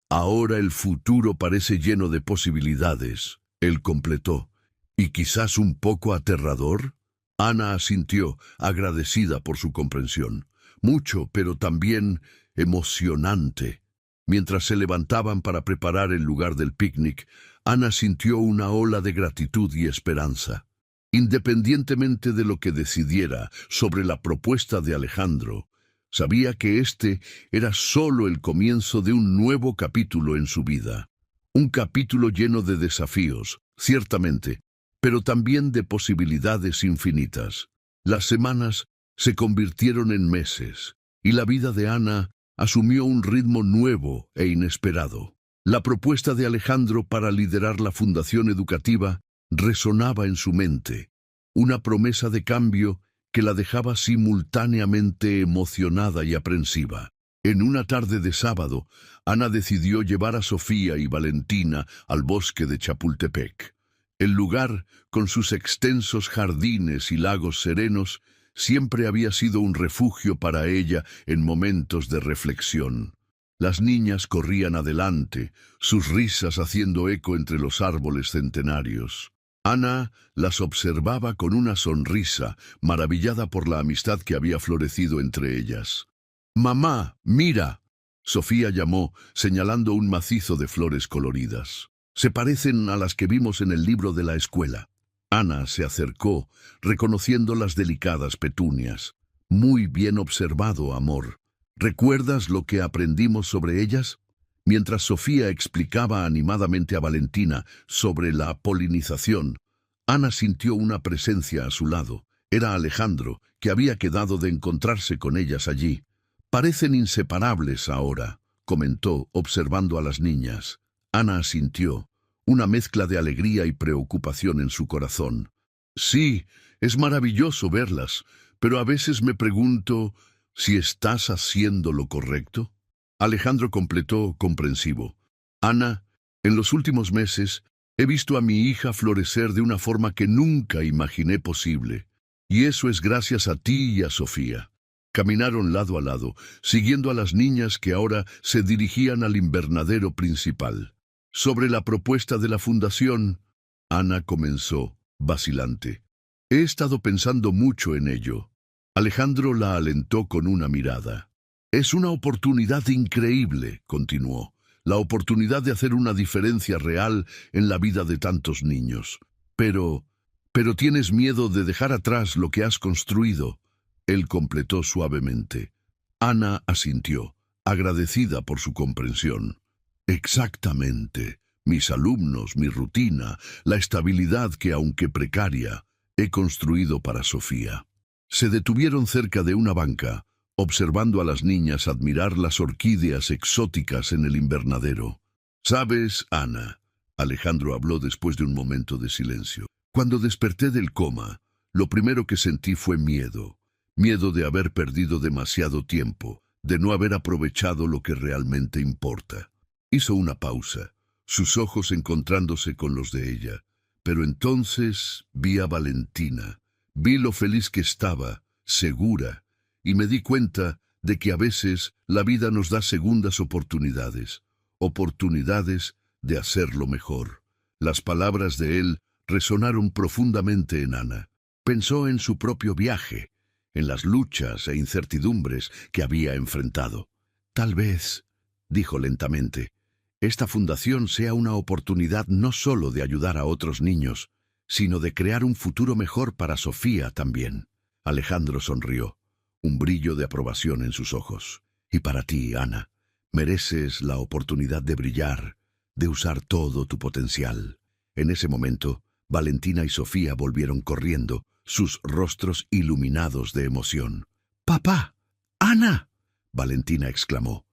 [SPEAKER 1] el futuro parece lleno de posibilidades», él completó. «¿Y quizás un poco aterrador?». Ana asintió, agradecida por su comprensión. «Mucho, pero también emocionante». Mientras se levantaban para preparar el lugar del picnic, Ana sintió una ola de gratitud y esperanza. Independientemente de lo que decidiera sobre la propuesta de Alejandro, sabía que este era solo el comienzo de un nuevo capítulo en su vida. Un capítulo lleno de desafíos, ciertamente, pero también de posibilidades infinitas. Las semanas se convirtieron en meses, y la vida de Ana asumió un ritmo nuevo e inesperado. La propuesta de Alejandro para liderar la fundación educativa resonaba en su mente, una promesa de cambio que la dejaba simultáneamente emocionada y aprensiva. En una tarde de sábado, Ana decidió llevar a Sofía y Valentina al bosque de Chapultepec. El lugar, con sus extensos jardines y lagos serenos, siempre había sido un refugio para ella en momentos de reflexión. Las niñas corrían adelante, sus risas haciendo eco entre los árboles centenarios. Ana las observaba con una sonrisa, maravillada por la amistad que había florecido entre ellas. «Mamá, mira», Sofía llamó, señalando un macizo de flores coloridas. «Se parecen a las que vimos en el libro de la escuela». Ana se acercó, reconociendo las delicadas petunias. «Muy bien observado, amor. ¿Recuerdas lo que aprendimos sobre ellas?». Mientras Sofía explicaba animadamente a Valentina sobre la polinización, Ana sintió una presencia a su lado. Era Alejandro, que había quedado de encontrarse con ellas allí. «Parecen inseparables ahora», comentó, observando a las niñas. Ana asintió, una mezcla de alegría y preocupación en su corazón. «Sí, es maravilloso verlas, pero a veces me pregunto si estás haciendo lo correcto». Alejandro completó comprensivo. «Ana, en los últimos meses he visto a mi hija florecer de una forma que nunca imaginé posible. Y eso es gracias a ti y a Sofía». Caminaron lado a lado, siguiendo a las niñas que ahora se dirigían al invernadero principal. «Sobre la propuesta de la fundación», Ana comenzó, vacilante. «He estado pensando mucho en ello». Alejandro la alentó con una mirada. «Es una oportunidad increíble», continuó, «la oportunidad de hacer una diferencia real en la vida de tantos niños. Pero tienes miedo de dejar atrás lo que has construido», él completó suavemente. Ana asintió, agradecida por su comprensión. «Exactamente. Mis alumnos, mi rutina, la estabilidad que, aunque precaria, he construido para Sofía». Se detuvieron cerca de una banca, observando a las niñas admirar las orquídeas exóticas en el invernadero. «¿Sabes, Ana? Alejandro habló después de un momento de silencio. Cuando desperté del coma, lo primero que sentí fue miedo. Miedo de haber perdido demasiado tiempo, de no haber aprovechado lo que realmente importa. Hizo una pausa, sus ojos encontrándose con los de ella. Pero entonces vi a Valentina. Vi lo feliz que estaba, segura, y me di cuenta de que a veces la vida nos da segundas oportunidades. Oportunidades de hacerlo mejor. Las palabras de él resonaron profundamente en Ana. Pensó en su propio viaje, en las luchas e incertidumbres que había enfrentado. Tal vez, dijo lentamente, esta fundación sea una oportunidad no solo de ayudar a otros niños, sino de crear un futuro mejor para Sofía también. Alejandro sonrió, un brillo de aprobación en sus ojos. Y para ti, Ana, mereces la oportunidad de brillar, de usar todo tu potencial. En ese momento, Valentina y Sofía volvieron corriendo, sus rostros iluminados de emoción. ¡Papá! ¡Ana! Valentina exclamó.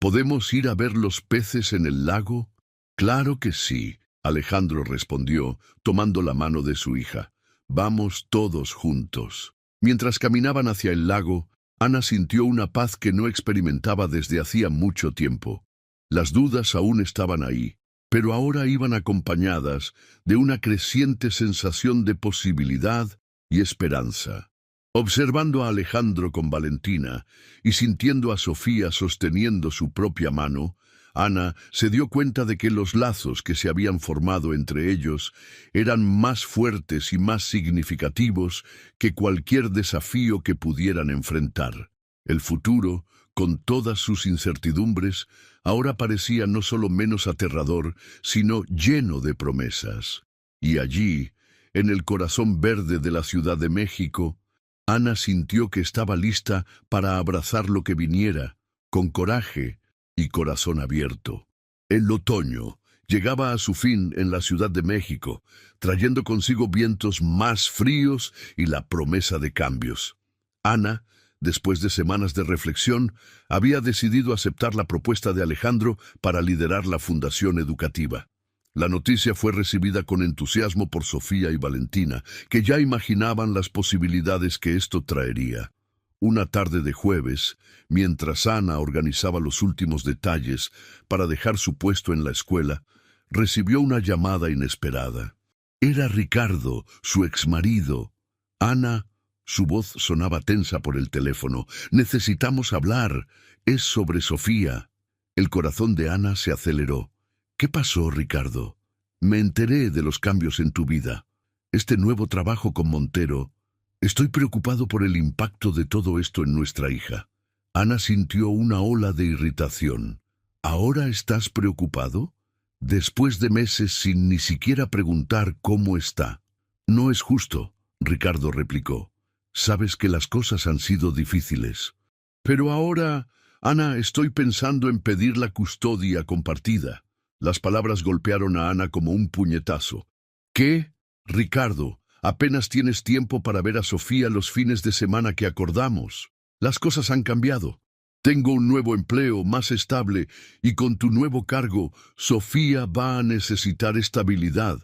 [SPEAKER 1] ¿Podemos ir a ver los peces en el lago? Claro que sí, Alejandro respondió, tomando la mano de su hija. Vamos todos juntos. Mientras caminaban hacia el lago, Ana sintió una paz que no experimentaba desde hacía mucho tiempo. Las dudas aún estaban ahí, pero ahora iban acompañadas de una creciente sensación de posibilidad y esperanza. Observando a Alejandro con Valentina y sintiendo a Sofía sosteniendo su propia mano, Ana se dio cuenta de que los lazos que se habían formado entre ellos eran más fuertes y más significativos que cualquier desafío que pudieran enfrentar. El futuro, con todas sus incertidumbres, ahora parecía no solo menos aterrador, sino lleno de promesas. Y allí, en el corazón verde de la Ciudad de México, Ana sintió que estaba lista para abrazar lo que viniera, con coraje y corazón abierto. El otoño llegaba a su fin en la Ciudad de México, trayendo consigo vientos más fríos y la promesa de cambios. Ana, después de semanas de reflexión, había decidido aceptar la propuesta de Alejandro para liderar la fundación educativa. La noticia fue recibida con entusiasmo por Sofía y Valentina, que ya imaginaban las posibilidades que esto traería. Una tarde de jueves, mientras Ana organizaba los últimos detalles para dejar su puesto en la escuela, recibió una llamada inesperada. Era Ricardo, su exmarido. Ana, su voz sonaba tensa por el teléfono. Necesitamos hablar. Es sobre Sofía. El corazón de Ana se aceleró. ¿Qué pasó, Ricardo? Me enteré de los cambios en tu vida. Este nuevo trabajo con Montero. Estoy preocupado por el impacto de todo esto en nuestra hija. Ana sintió una ola de irritación. ¿Ahora estás preocupado? Después de meses sin ni siquiera preguntar cómo está. No es justo, Ricardo replicó. Sabes que las cosas han sido difíciles. Pero ahora, Ana, estoy pensando en pedir la custodia compartida. Las palabras golpearon a Ana como un puñetazo. ¿Qué? Ricardo, apenas tienes tiempo para ver a Sofía los fines de semana que acordamos. Las cosas han cambiado. Tengo un nuevo empleo más estable y con tu nuevo cargo, Sofía va a necesitar estabilidad.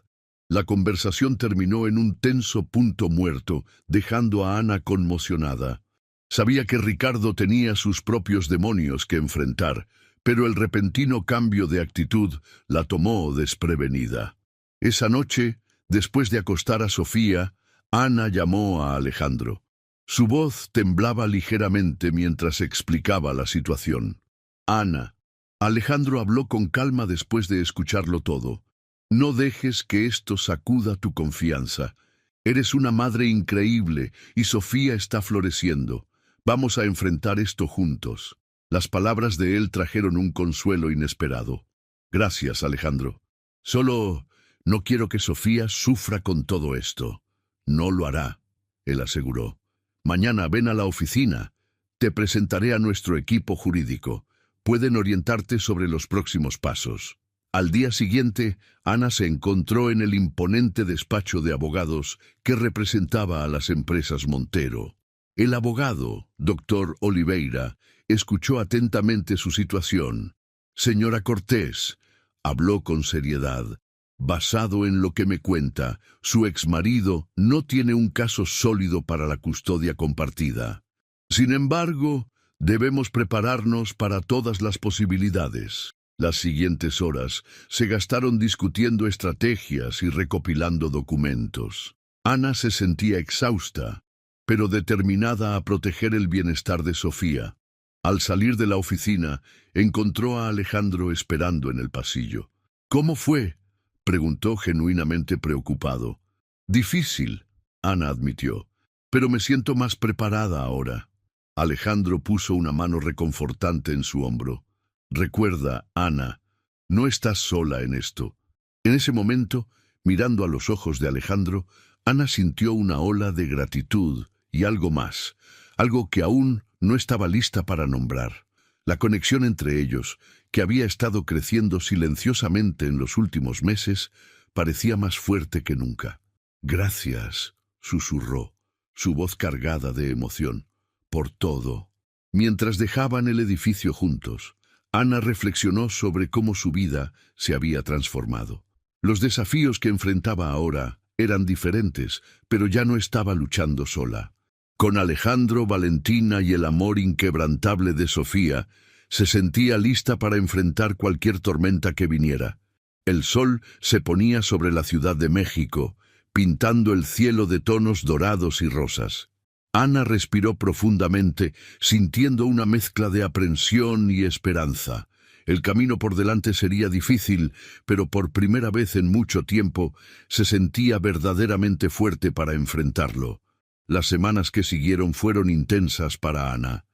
[SPEAKER 1] La conversación terminó en un tenso punto muerto, dejando a Ana conmocionada. Sabía que Ricardo tenía sus propios demonios que enfrentar, pero el repentino cambio de actitud la tomó desprevenida. Esa noche, después de acostar a Sofía, Ana llamó a Alejandro. Su voz temblaba ligeramente mientras explicaba la situación. Ana. Alejandro habló con calma después de escucharlo todo. No dejes que esto sacuda tu confianza. Eres una madre increíble y Sofía está floreciendo. Vamos a enfrentar esto juntos. Las palabras de él trajeron un consuelo inesperado. Gracias, Alejandro. Solo no quiero que Sofía sufra con todo esto. No lo hará, él aseguró. Mañana ven a la oficina. Te presentaré a nuestro equipo jurídico. Pueden orientarte sobre los próximos pasos. Al día siguiente, Ana se encontró en el imponente despacho de abogados que representaba a las empresas Montero. El abogado, doctor Oliveira, escuchó atentamente su situación. Señora Cortés, habló con seriedad, Basado en lo que me cuenta, su exmarido no tiene un caso sólido para la custodia compartida. Sin embargo, debemos prepararnos para todas las posibilidades. Las siguientes horas se gastaron discutiendo estrategias y recopilando documentos. Ana se sentía exhausta, pero determinada a proteger el bienestar de Sofía. Al salir de la oficina, encontró a Alejandro esperando en el pasillo. «¿Cómo fue?», preguntó genuinamente preocupado. «Difícil», Ana admitió, «pero me siento más preparada ahora». Alejandro puso una mano reconfortante en su hombro. «Recuerda, Ana, no estás sola en esto». En ese momento, mirando a los ojos de Alejandro, Ana sintió una ola de gratitud y algo más, algo que aún no estaba lista para nombrar. La conexión entre ellos, que había estado creciendo silenciosamente en los últimos meses, parecía más fuerte que nunca. «Gracias», susurró, su voz cargada de emoción, «por todo». Mientras dejaban el edificio juntos, Ana reflexionó sobre cómo su vida se había transformado. Los desafíos que enfrentaba ahora eran diferentes, pero ya no estaba luchando sola. Con Alejandro, Valentina y el amor inquebrantable de Sofía, se sentía lista para enfrentar cualquier tormenta que viniera. El sol se ponía sobre la Ciudad de México, pintando el cielo de tonos dorados y rosas. Ana respiró profundamente, sintiendo una mezcla de aprensión y esperanza. El camino por delante sería difícil, pero por primera vez en mucho tiempo se sentía verdaderamente fuerte para enfrentarlo. Las semanas que siguieron fueron intensas para Ana.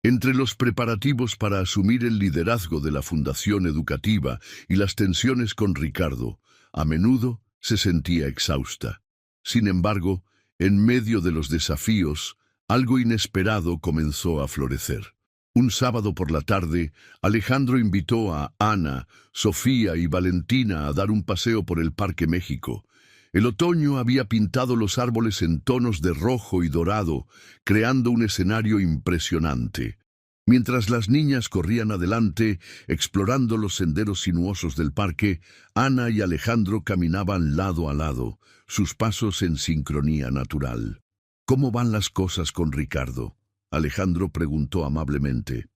[SPEAKER 1] Entre los preparativos para asumir el liderazgo de la Fundación Educativa y las tensiones con Ricardo, a menudo se sentía exhausta. Sin embargo, en medio de los desafíos, algo inesperado comenzó a florecer. Un sábado por la tarde, Alejandro invitó a Ana, Sofía y Valentina a dar un paseo por el Parque México. El otoño había pintado los árboles en tonos de rojo y dorado, creando un escenario impresionante. Mientras las niñas corrían adelante, explorando los senderos sinuosos del parque, Ana y Alejandro caminaban lado a lado, sus pasos en sincronía natural. «¿Cómo van las cosas con Ricardo?», Alejandro preguntó amablemente.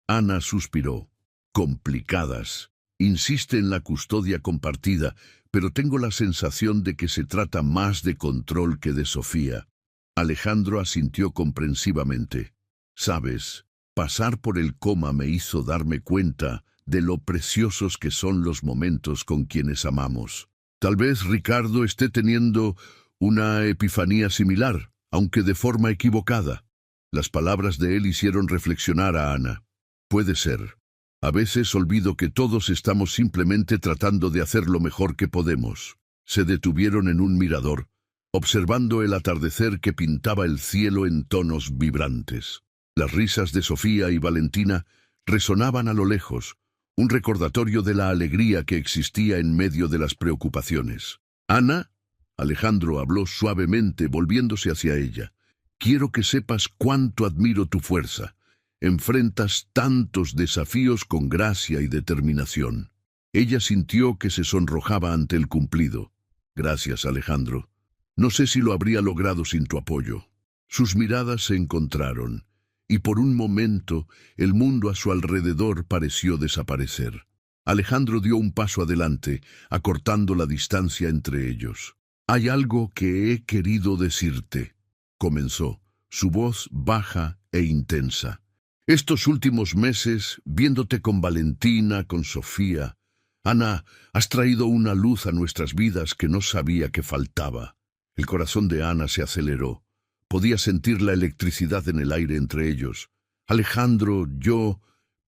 [SPEAKER 1] Ana suspiró. «Complicadas. Insiste en la custodia compartida, pero tengo la sensación de que se trata más de control que de Sofía». Alejandro asintió comprensivamente. «Sabes, pasar por el coma me hizo darme cuenta de lo preciosos que son los momentos con quienes amamos. Tal vez Ricardo esté teniendo una epifanía similar, aunque de forma equivocada». Las palabras de él hicieron reflexionar a Ana. «Puede ser. A veces olvido que todos estamos simplemente tratando de hacer lo mejor que podemos». Se detuvieron en un mirador, observando el atardecer que pintaba el cielo en tonos vibrantes. Las risas de Sofía y Valentina resonaban a lo lejos, un recordatorio de la alegría que existía en medio de las preocupaciones. «Ana», Alejandro habló suavemente volviéndose hacia ella, «quiero que sepas cuánto admiro tu fuerza. Enfrentas tantos desafíos con gracia y determinación». Ella sintió que se sonrojaba ante el cumplido. «Gracias, Alejandro. No sé si lo habría logrado sin tu apoyo». Sus miradas se encontraron, y por un momento el mundo a su alrededor pareció desaparecer. Alejandro dio un paso adelante, acortando la distancia entre ellos. «Hay algo que he querido decirte», comenzó, su voz baja e intensa. «Estos últimos meses, viéndote con Valentina, con Sofía, Ana, has traído una luz a nuestras vidas que no sabía que faltaba». El corazón de Ana se aceleró. Podía sentir la electricidad en el aire entre ellos. «Alejandro, yo...»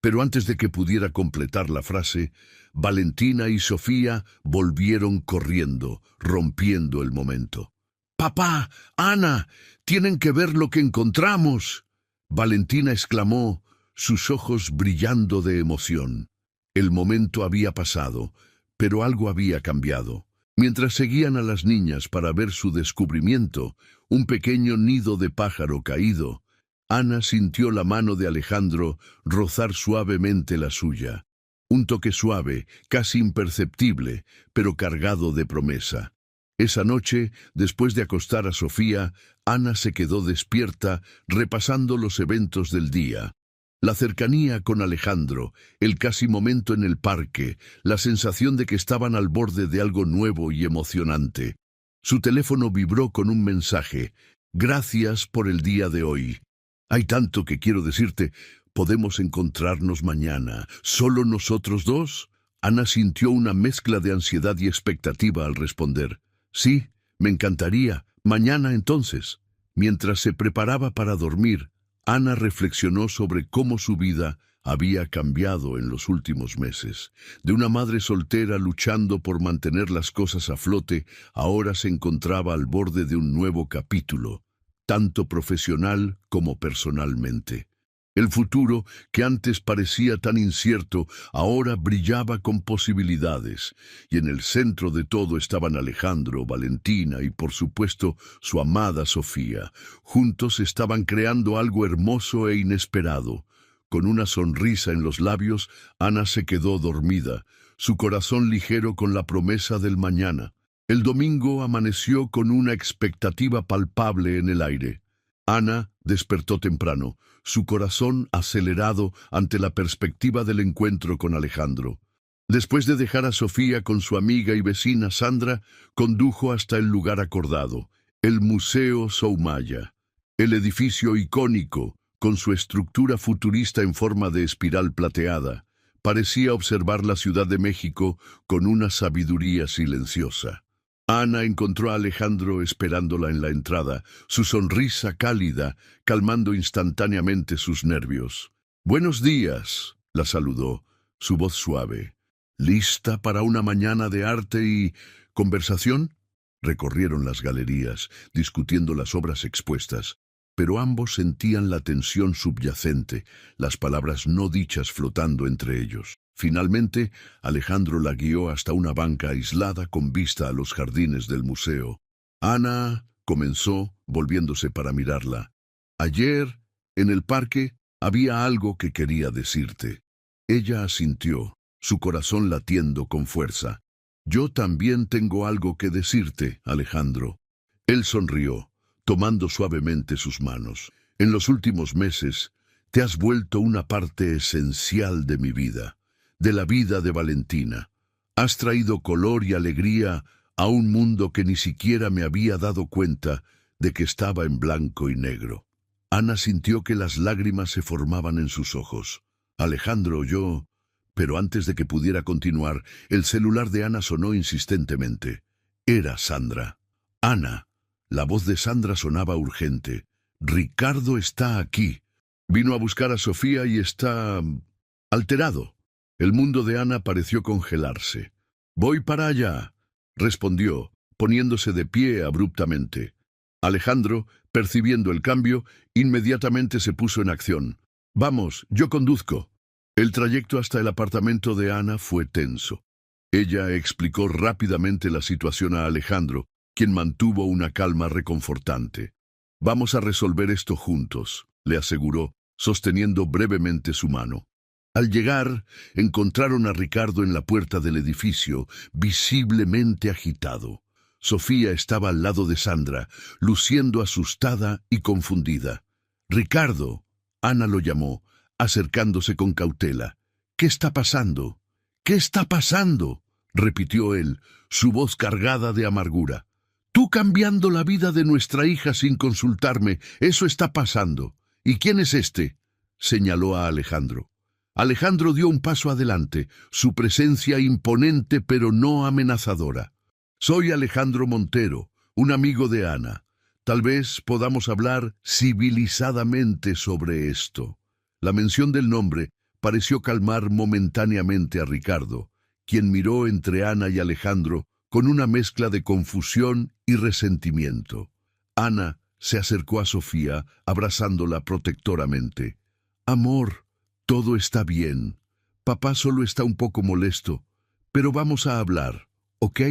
[SPEAKER 1] Pero antes de que pudiera completar la frase, Valentina y Sofía volvieron corriendo, rompiendo el momento. «¡Papá! ¡Ana! ¡Tienen que ver lo que encontramos!», Valentina exclamó, sus ojos brillando de emoción. El momento había pasado, pero algo había cambiado. Mientras seguían a las niñas para ver su descubrimiento, un pequeño nido de pájaro caído, Ana sintió la mano de Alejandro rozar suavemente la suya. un toque suave, casi imperceptible, pero cargado de promesa. Esa noche, después de acostar a Sofía, Ana se quedó despierta, repasando los eventos del día. La cercanía con Alejandro, el casi momento en el parque, la sensación de que estaban al borde de algo nuevo y emocionante. Su teléfono vibró con un mensaje: «Gracias por el día de hoy. Hay tanto que quiero decirte. ¿Podemos encontrarnos mañana? ¿Solo nosotros dos?» Ana sintió una mezcla de ansiedad y expectativa al responder. «Sí, me encantaría. Mañana entonces». Mientras se preparaba para dormir, Ana reflexionó sobre cómo su vida había cambiado en los últimos meses. De una madre soltera luchando por mantener las cosas a flote, ahora se encontraba al borde de un nuevo capítulo, tanto profesional como personalmente. El futuro, que antes parecía tan incierto, ahora brillaba con posibilidades, y en el centro de todo estaban Alejandro, Valentina y, por supuesto, su amada Sofía. Juntos estaban creando algo hermoso e inesperado. Con una sonrisa en los labios, Ana se quedó dormida, su corazón ligero con la promesa del mañana. El domingo amaneció con una expectativa palpable en el aire. Ana despertó temprano, su corazón acelerado ante la perspectiva del encuentro con Alejandro. Después de dejar a Sofía con su amiga y vecina Sandra, condujo hasta el lugar acordado, el Museo Soumaya. El edificio icónico, con su estructura futurista en forma de espiral plateada, parecía observar la Ciudad de México con una sabiduría silenciosa. Ana encontró a Alejandro esperándola en la entrada, su sonrisa cálida, calmando instantáneamente sus nervios. «Buenos días», la saludó, su voz suave. «¿Lista para una mañana de arte y conversación?» Recorrieron las galerías, discutiendo las obras expuestas, pero ambos sentían la tensión subyacente, las palabras no dichas flotando entre ellos. Finalmente, Alejandro la guió hasta una banca aislada con vista a los jardines del museo. «Ana», comenzó, volviéndose para mirarla, «ayer, en el parque, había algo que quería decirte». Ella asintió, su corazón latiendo con fuerza. «Yo también tengo algo que decirte, Alejandro». Él sonrió, tomando suavemente sus manos. «En los últimos meses, te has vuelto una parte esencial de mi vida, de la vida de Valentina. Has traído color y alegría a un mundo que ni siquiera me había dado cuenta de que estaba en blanco y negro». Ana sintió que las lágrimas se formaban en sus ojos. Alejandro oyó, pero antes de que pudiera continuar, el celular de Ana sonó insistentemente. Era Sandra. «Ana». La voz de Sandra sonaba urgente. «Ricardo está aquí. Vino a buscar a Sofía y está alterado». El mundo de Ana pareció congelarse. «Voy para allá», respondió, poniéndose de pie abruptamente. Alejandro, percibiendo el cambio, inmediatamente se puso en acción. «Vamos, yo conduzco». El trayecto hasta el apartamento de Ana fue tenso. Ella explicó rápidamente la situación a Alejandro, quien mantuvo una calma reconfortante. «Vamos a resolver esto juntos», le aseguró, sosteniendo brevemente su mano. Al llegar, encontraron a Ricardo en la puerta del edificio, visiblemente agitado. Sofía estaba al lado de Sandra, luciendo asustada y confundida. «Ricardo», Ana lo llamó, acercándose con cautela. «¿Qué está pasando? ¿Qué está pasando?», repitió él, su voz cargada de amargura. «Tú cambiando la vida de nuestra hija sin consultarme, eso está pasando. ¿Y quién es este?», señaló a Alejandro. Alejandro dio un paso adelante, su presencia imponente pero no amenazadora. «Soy Alejandro Montero, un amigo de Ana. Tal vez podamos hablar civilizadamente sobre esto». La mención del nombre pareció calmar momentáneamente a Ricardo, quien miró entre Ana y Alejandro con una mezcla de confusión y resentimiento. Ana se acercó a Sofía, abrazándola protectoramente. «Amor, todo está bien. Papá solo está un poco molesto, pero vamos a hablar, ¿ok?».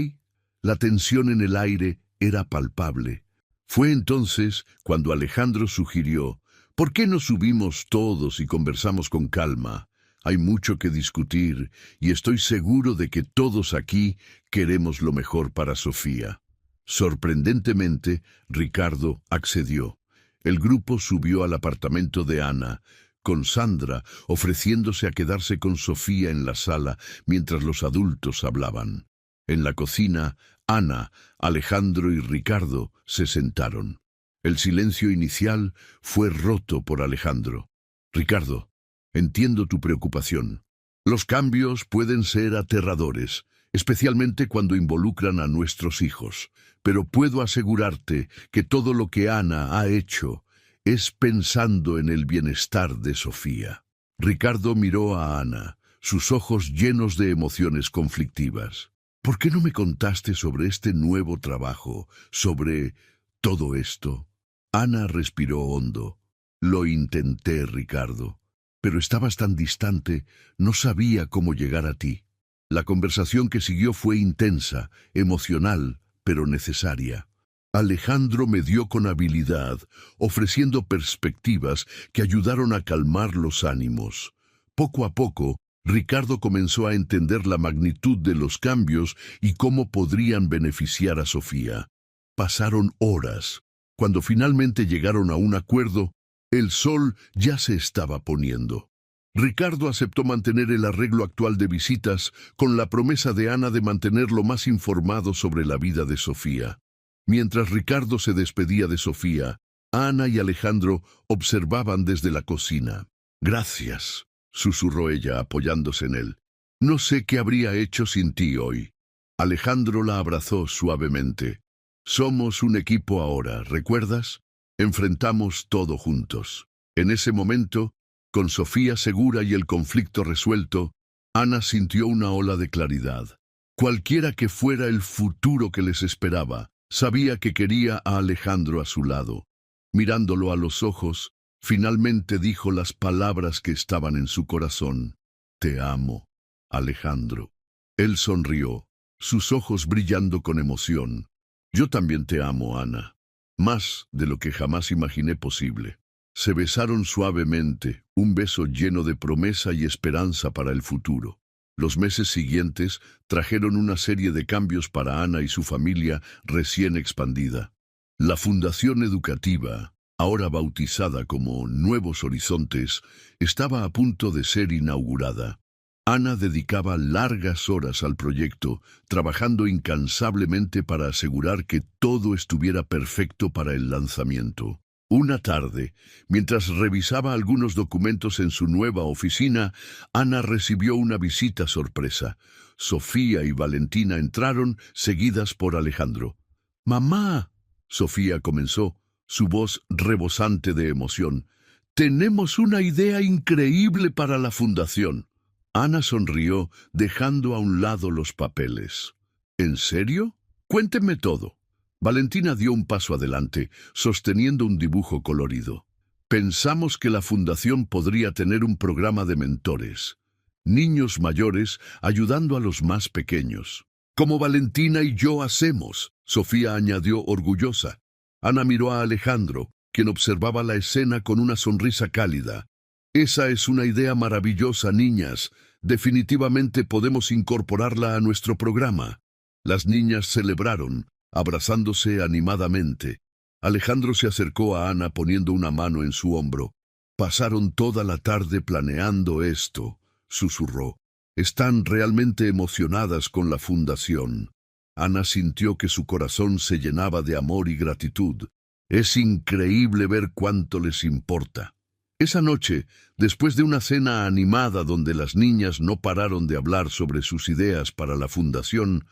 [SPEAKER 1] La tensión en el aire era palpable. Fue entonces cuando Alejandro sugirió: «¿Por qué no subimos todos y conversamos con calma? Hay mucho que discutir y estoy seguro de que todos aquí queremos lo mejor para Sofía. Sorprendentemente, Ricardo accedió. El grupo subió al apartamento de Ana, con Sandra ofreciéndose a quedarse con Sofía en la sala mientras los adultos hablaban. En la cocina, Ana, Alejandro y Ricardo se sentaron. El silencio inicial fue roto por Alejandro. Ricardo, entiendo tu preocupación. Los cambios pueden ser aterradores, especialmente cuando involucran a nuestros hijos, pero puedo asegurarte que todo lo que Ana ha hecho es pensando en el bienestar de Sofía. Ricardo miró a Ana, sus ojos llenos de emociones conflictivas. ¿Por qué no me contaste sobre este nuevo trabajo, sobre todo esto? Ana respiró hondo. Lo intenté, Ricardo, pero estabas tan distante, no sabía cómo llegar a ti. La conversación que siguió fue intensa, emocional, pero necesaria. Alejandro me dio con habilidad, ofreciendo perspectivas que ayudaron a calmar los ánimos. Poco a poco, Ricardo comenzó a entender la magnitud de los cambios y cómo podrían beneficiar a Sofía. Pasaron horas. Cuando finalmente llegaron a un acuerdo, el sol ya se estaba poniendo. Ricardo aceptó mantener el arreglo actual de visitas con la promesa de Ana de mantenerlo más informado sobre la vida de Sofía. Mientras Ricardo se despedía de Sofía, Ana y Alejandro observaban desde la cocina. «Gracias», susurró ella apoyándose en él. «No sé qué habría hecho sin ti hoy». Alejandro la abrazó suavemente. «Somos un equipo ahora, ¿recuerdas? Enfrentamos todo juntos». En ese momento, con Sofía segura y el conflicto resuelto, Ana sintió una ola de claridad. Cualquiera que fuera el futuro que les esperaba, sabía que quería a Alejandro a su lado. Mirándolo a los ojos, finalmente dijo las palabras que estaban en su corazón. «Te amo, Alejandro». Él sonrió, sus ojos brillando con emoción. «Yo también te amo, Ana. Más de lo que jamás imaginé posible». Se besaron suavemente, un beso lleno de promesa y esperanza para el futuro. Los meses siguientes trajeron una serie de cambios para Ana y su familia recién expandida. La Fundación Educativa, ahora bautizada como Nuevos Horizontes, estaba a punto de ser inaugurada. Ana dedicaba largas horas al proyecto, trabajando incansablemente para asegurar que todo estuviera perfecto para el lanzamiento. Una tarde, mientras revisaba algunos documentos en su nueva oficina, Ana recibió una visita sorpresa. Sofía y Valentina entraron, seguidas por Alejandro. «Mamá», Sofía comenzó, su voz rebosante de emoción, «tenemos una idea increíble para la fundación». Ana sonrió, dejando a un lado los papeles. «¿En serio? Cuénteme todo». Valentina dio un paso adelante, sosteniendo un dibujo colorido. «Pensamos que la fundación podría tener un programa de mentores. Niños mayores ayudando a los más pequeños. Como Valentina y yo hacemos», Sofía añadió orgullosa. Ana miró a Alejandro, quien observaba la escena con una sonrisa cálida. «Esa es una idea maravillosa, niñas. Definitivamente podemos incorporarla a nuestro programa». Las niñas celebraron, abrazándose animadamente. Alejandro se acercó a Ana poniendo una mano en su hombro. «Pasaron toda la tarde planeando esto», susurró. «Están realmente emocionadas con la fundación». Ana sintió que su corazón se llenaba de amor y gratitud. «Es increíble ver cuánto les importa». Esa noche, después de una cena animada donde las niñas no pararon de hablar sobre sus ideas para la fundación,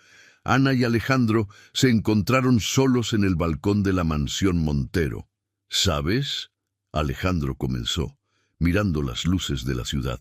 [SPEAKER 1] Ana y Alejandro se encontraron solos en el balcón de la mansión Montero. «¿Sabes?», Alejandro comenzó, mirando las luces de la ciudad.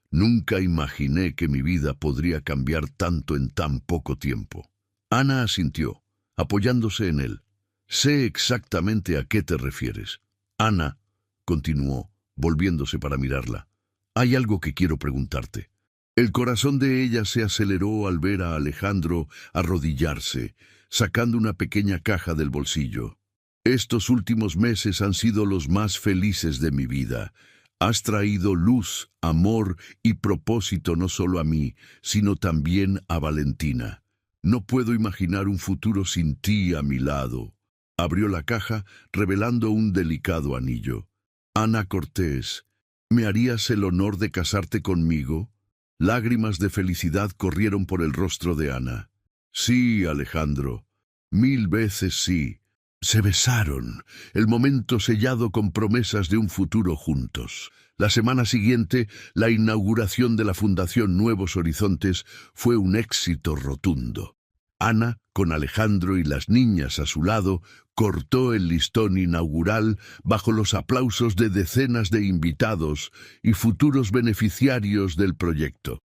[SPEAKER 1] «Nunca imaginé que mi vida podría cambiar tanto en tan poco tiempo». Ana asintió, apoyándose en él. «Sé exactamente a qué te refieres». «Ana», continuó, volviéndose para mirarla, «hay algo que quiero preguntarte». El corazón de ella se aceleró al ver a Alejandro arrodillarse, sacando una pequeña caja del bolsillo. «Estos últimos meses han sido los más felices de mi vida. Has traído luz, amor y propósito no solo a mí, sino también a Valentina. No puedo imaginar un futuro sin ti a mi lado. Abrió la caja, revelando un delicado anillo. Ana Cortés, ¿me harías el honor de casarte conmigo? Lágrimas de felicidad corrieron por el rostro de Ana. Sí, Alejandro, 1000 veces sí. Se besaron, el momento sellado con promesas de un futuro juntos. La semana siguiente, la inauguración de la Fundación Nuevos Horizontes fue un éxito rotundo. Ana, con Alejandro y las niñas a su lado, cortó el listón inaugural bajo los aplausos de decenas de invitados y futuros beneficiarios del proyecto.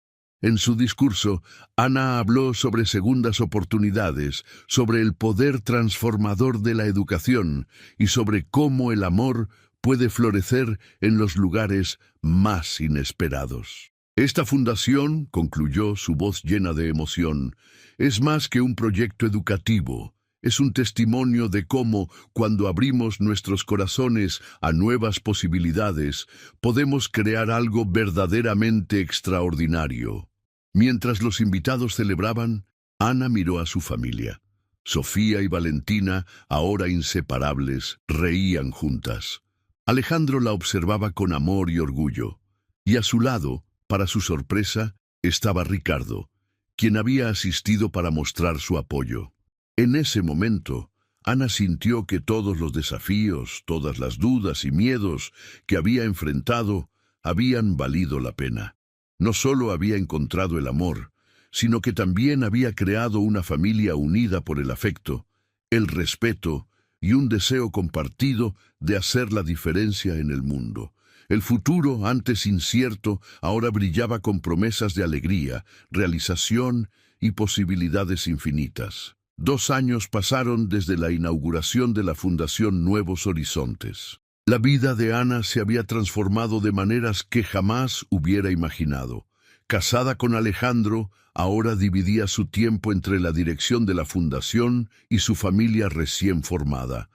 [SPEAKER 1] En su discurso, Ana habló sobre segundas oportunidades, sobre el poder transformador de la educación y sobre cómo el amor puede florecer en los lugares más inesperados. Esta fundación, concluyó su voz llena de emoción, es más que un proyecto educativo. Es un testimonio de cómo, cuando abrimos nuestros corazones a nuevas posibilidades, podemos crear algo verdaderamente extraordinario. Mientras los invitados celebraban, Ana miró a su familia. Sofía y Valentina, ahora inseparables, reían juntas. Alejandro la observaba con amor y orgullo. Y a su lado, para su sorpresa, estaba Ricardo, quien había asistido para mostrar su apoyo. En ese momento, Ana sintió que todos los desafíos, todas las dudas y miedos que había enfrentado, habían valido la pena. No solo había encontrado el amor, sino que también había creado una familia unida por el afecto, el respeto y un deseo compartido de hacer la diferencia en el mundo. El futuro, antes incierto, ahora brillaba con promesas de alegría, realización y posibilidades infinitas. 2 años pasaron desde la inauguración de la Fundación Nuevos Horizontes. La vida de Ana se había transformado de maneras que jamás hubiera imaginado. Casada con Alejandro, ahora dividía su tiempo entre la dirección de la fundación y su familia recién formada.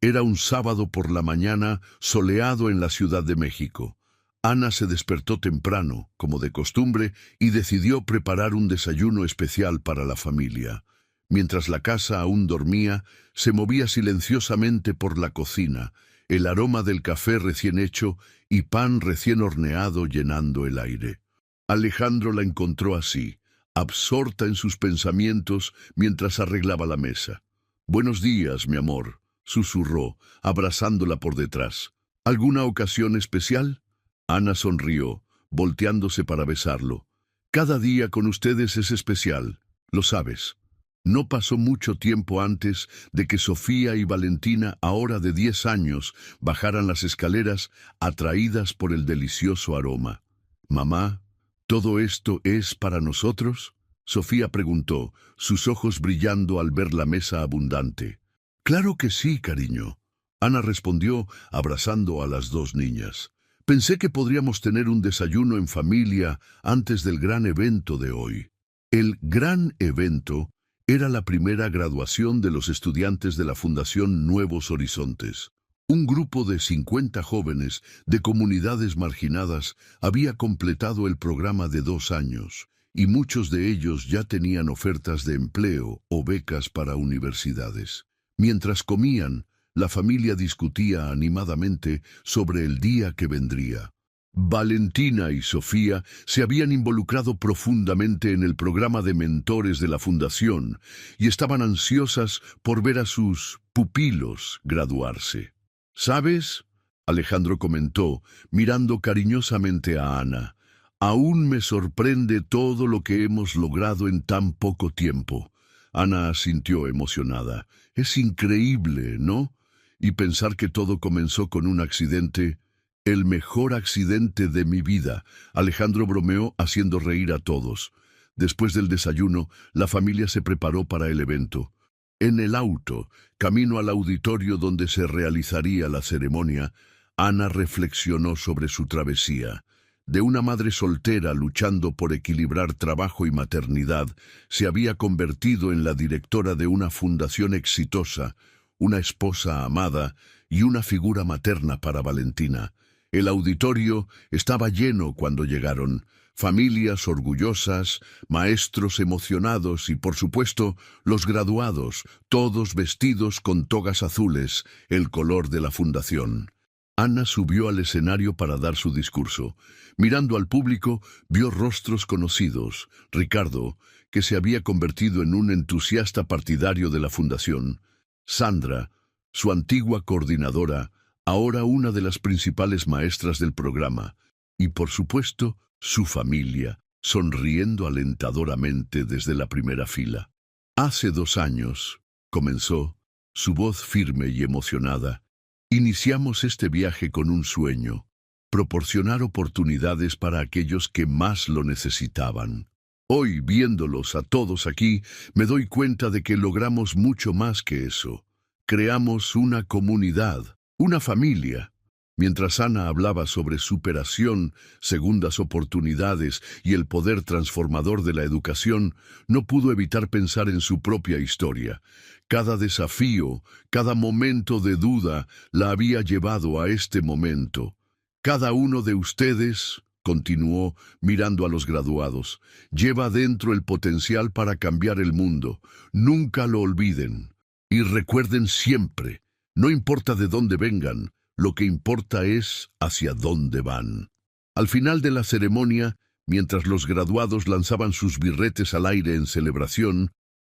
[SPEAKER 1] Era un sábado por la mañana, soleado en la Ciudad de México. Ana se despertó temprano, como de costumbre, y decidió preparar un desayuno especial para la familia. Mientras la casa aún dormía, se movía silenciosamente por la cocina, el aroma del café recién hecho y pan recién horneado llenando el aire. Alejandro la encontró así, absorta en sus pensamientos mientras arreglaba la mesa. «Buenos días, mi amor», susurró, abrazándola por detrás. «¿Alguna ocasión especial?» Ana sonrió, volteándose para besarlo. «Cada día con ustedes es especial, lo sabes». No pasó mucho tiempo antes de que Sofía y Valentina, ahora de 10 años, bajaran las escaleras atraídas por el delicioso aroma. «Mamá, ¿todo esto es para nosotros?», Sofía preguntó, sus ojos brillando al ver la mesa abundante. «Claro que sí, cariño», Ana respondió, abrazando a las 2 niñas. «Pensé que podríamos tener un desayuno en familia antes del gran evento de hoy». El gran evento era la primera graduación de los estudiantes de la Fundación Nuevos Horizontes. Un grupo de 50 jóvenes de comunidades marginadas había completado el programa de 2 años, y muchos de ellos ya tenían ofertas de empleo o becas para universidades. Mientras comían, la familia discutía animadamente sobre el día que vendría. Valentina y Sofía se habían involucrado profundamente en el programa de mentores de la Fundación y estaban ansiosas por ver a sus pupilos graduarse. «¿Sabes?», Alejandro comentó, mirando cariñosamente a Ana, «aún me sorprende todo lo que hemos logrado en tan poco tiempo». Ana asintió emocionada. «Es increíble, ¿no? Y pensar que todo comenzó con un accidente». «El mejor accidente de mi vida», Alejandro bromeó haciendo reír a todos. Después del desayuno, la familia se preparó para el evento. En el auto, camino al auditorio donde se realizaría la ceremonia, Ana reflexionó sobre su travesía. De una madre soltera luchando por equilibrar trabajo y maternidad, se había convertido en la directora de una fundación exitosa, una esposa amada y una figura materna para Valentina. El auditorio estaba lleno cuando llegaron. Familias orgullosas, maestros emocionados y, por supuesto, los graduados, todos vestidos con togas azules, el color de la fundación. Ana subió al escenario para dar su discurso. Mirando al público, vio rostros conocidos. Ricardo, que se había convertido en un entusiasta partidario de la fundación. Sandra, su antigua coordinadora, ahora una de las principales maestras del programa. Y, por supuesto, su familia, sonriendo alentadoramente desde la primera fila. Hace 2 años, comenzó, su voz firme y emocionada, iniciamos este viaje con un sueño, proporcionar oportunidades para aquellos que más lo necesitaban. Hoy, viéndolos a todos aquí, me doy cuenta de que logramos mucho más que eso. Creamos una comunidad, una familia. Mientras Ana hablaba sobre superación, segundas oportunidades y el poder transformador de la educación, no pudo evitar pensar en su propia historia. Cada desafío, cada momento de duda la había llevado a este momento. Cada uno de ustedes, continuó mirando a los graduados, lleva dentro el potencial para cambiar el mundo. Nunca lo olviden. Y recuerden siempre, no importa de dónde vengan, lo que importa es hacia dónde van. Al final de la ceremonia, mientras los graduados lanzaban sus birretes al aire en celebración,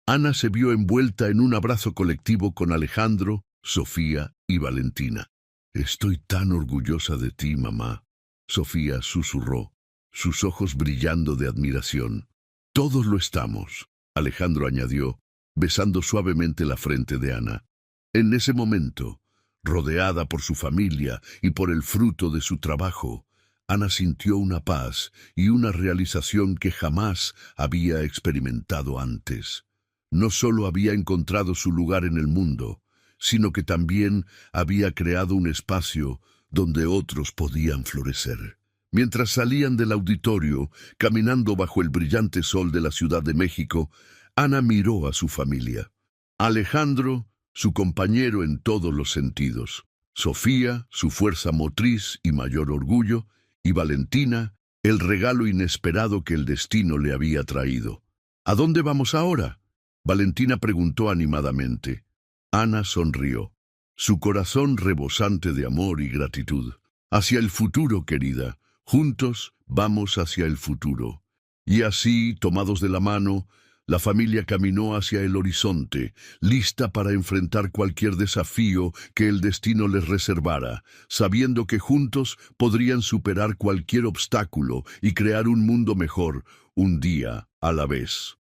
[SPEAKER 1] Ana se vio envuelta en un abrazo colectivo con Alejandro, Sofía y Valentina. «Estoy tan orgullosa de ti, mamá», Sofía susurró, sus ojos brillando de admiración. «Todos lo estamos», Alejandro añadió, besando suavemente la frente de Ana. En ese momento, rodeada por su familia y por el fruto de su trabajo, Ana sintió una paz y una realización que jamás había experimentado antes. No solo había encontrado su lugar en el mundo, sino que también había creado un espacio donde otros podían florecer. Mientras salían del auditorio, caminando bajo el brillante sol de la Ciudad de México, Ana miró a su familia. Alejandro, su compañero en todos los sentidos. Sofía, su fuerza motriz y mayor orgullo. Y Valentina, el regalo inesperado que el destino le había traído. «¿A dónde vamos ahora?», Valentina preguntó animadamente. Ana sonrió, su corazón rebosante de amor y gratitud. «Hacia el futuro, querida. Juntos vamos hacia el futuro». Y así, tomados de la mano, la familia caminó hacia el horizonte, lista para enfrentar cualquier desafío que el destino les reservara, sabiendo que juntos podrían superar cualquier obstáculo y crear un mundo mejor, un día a la vez.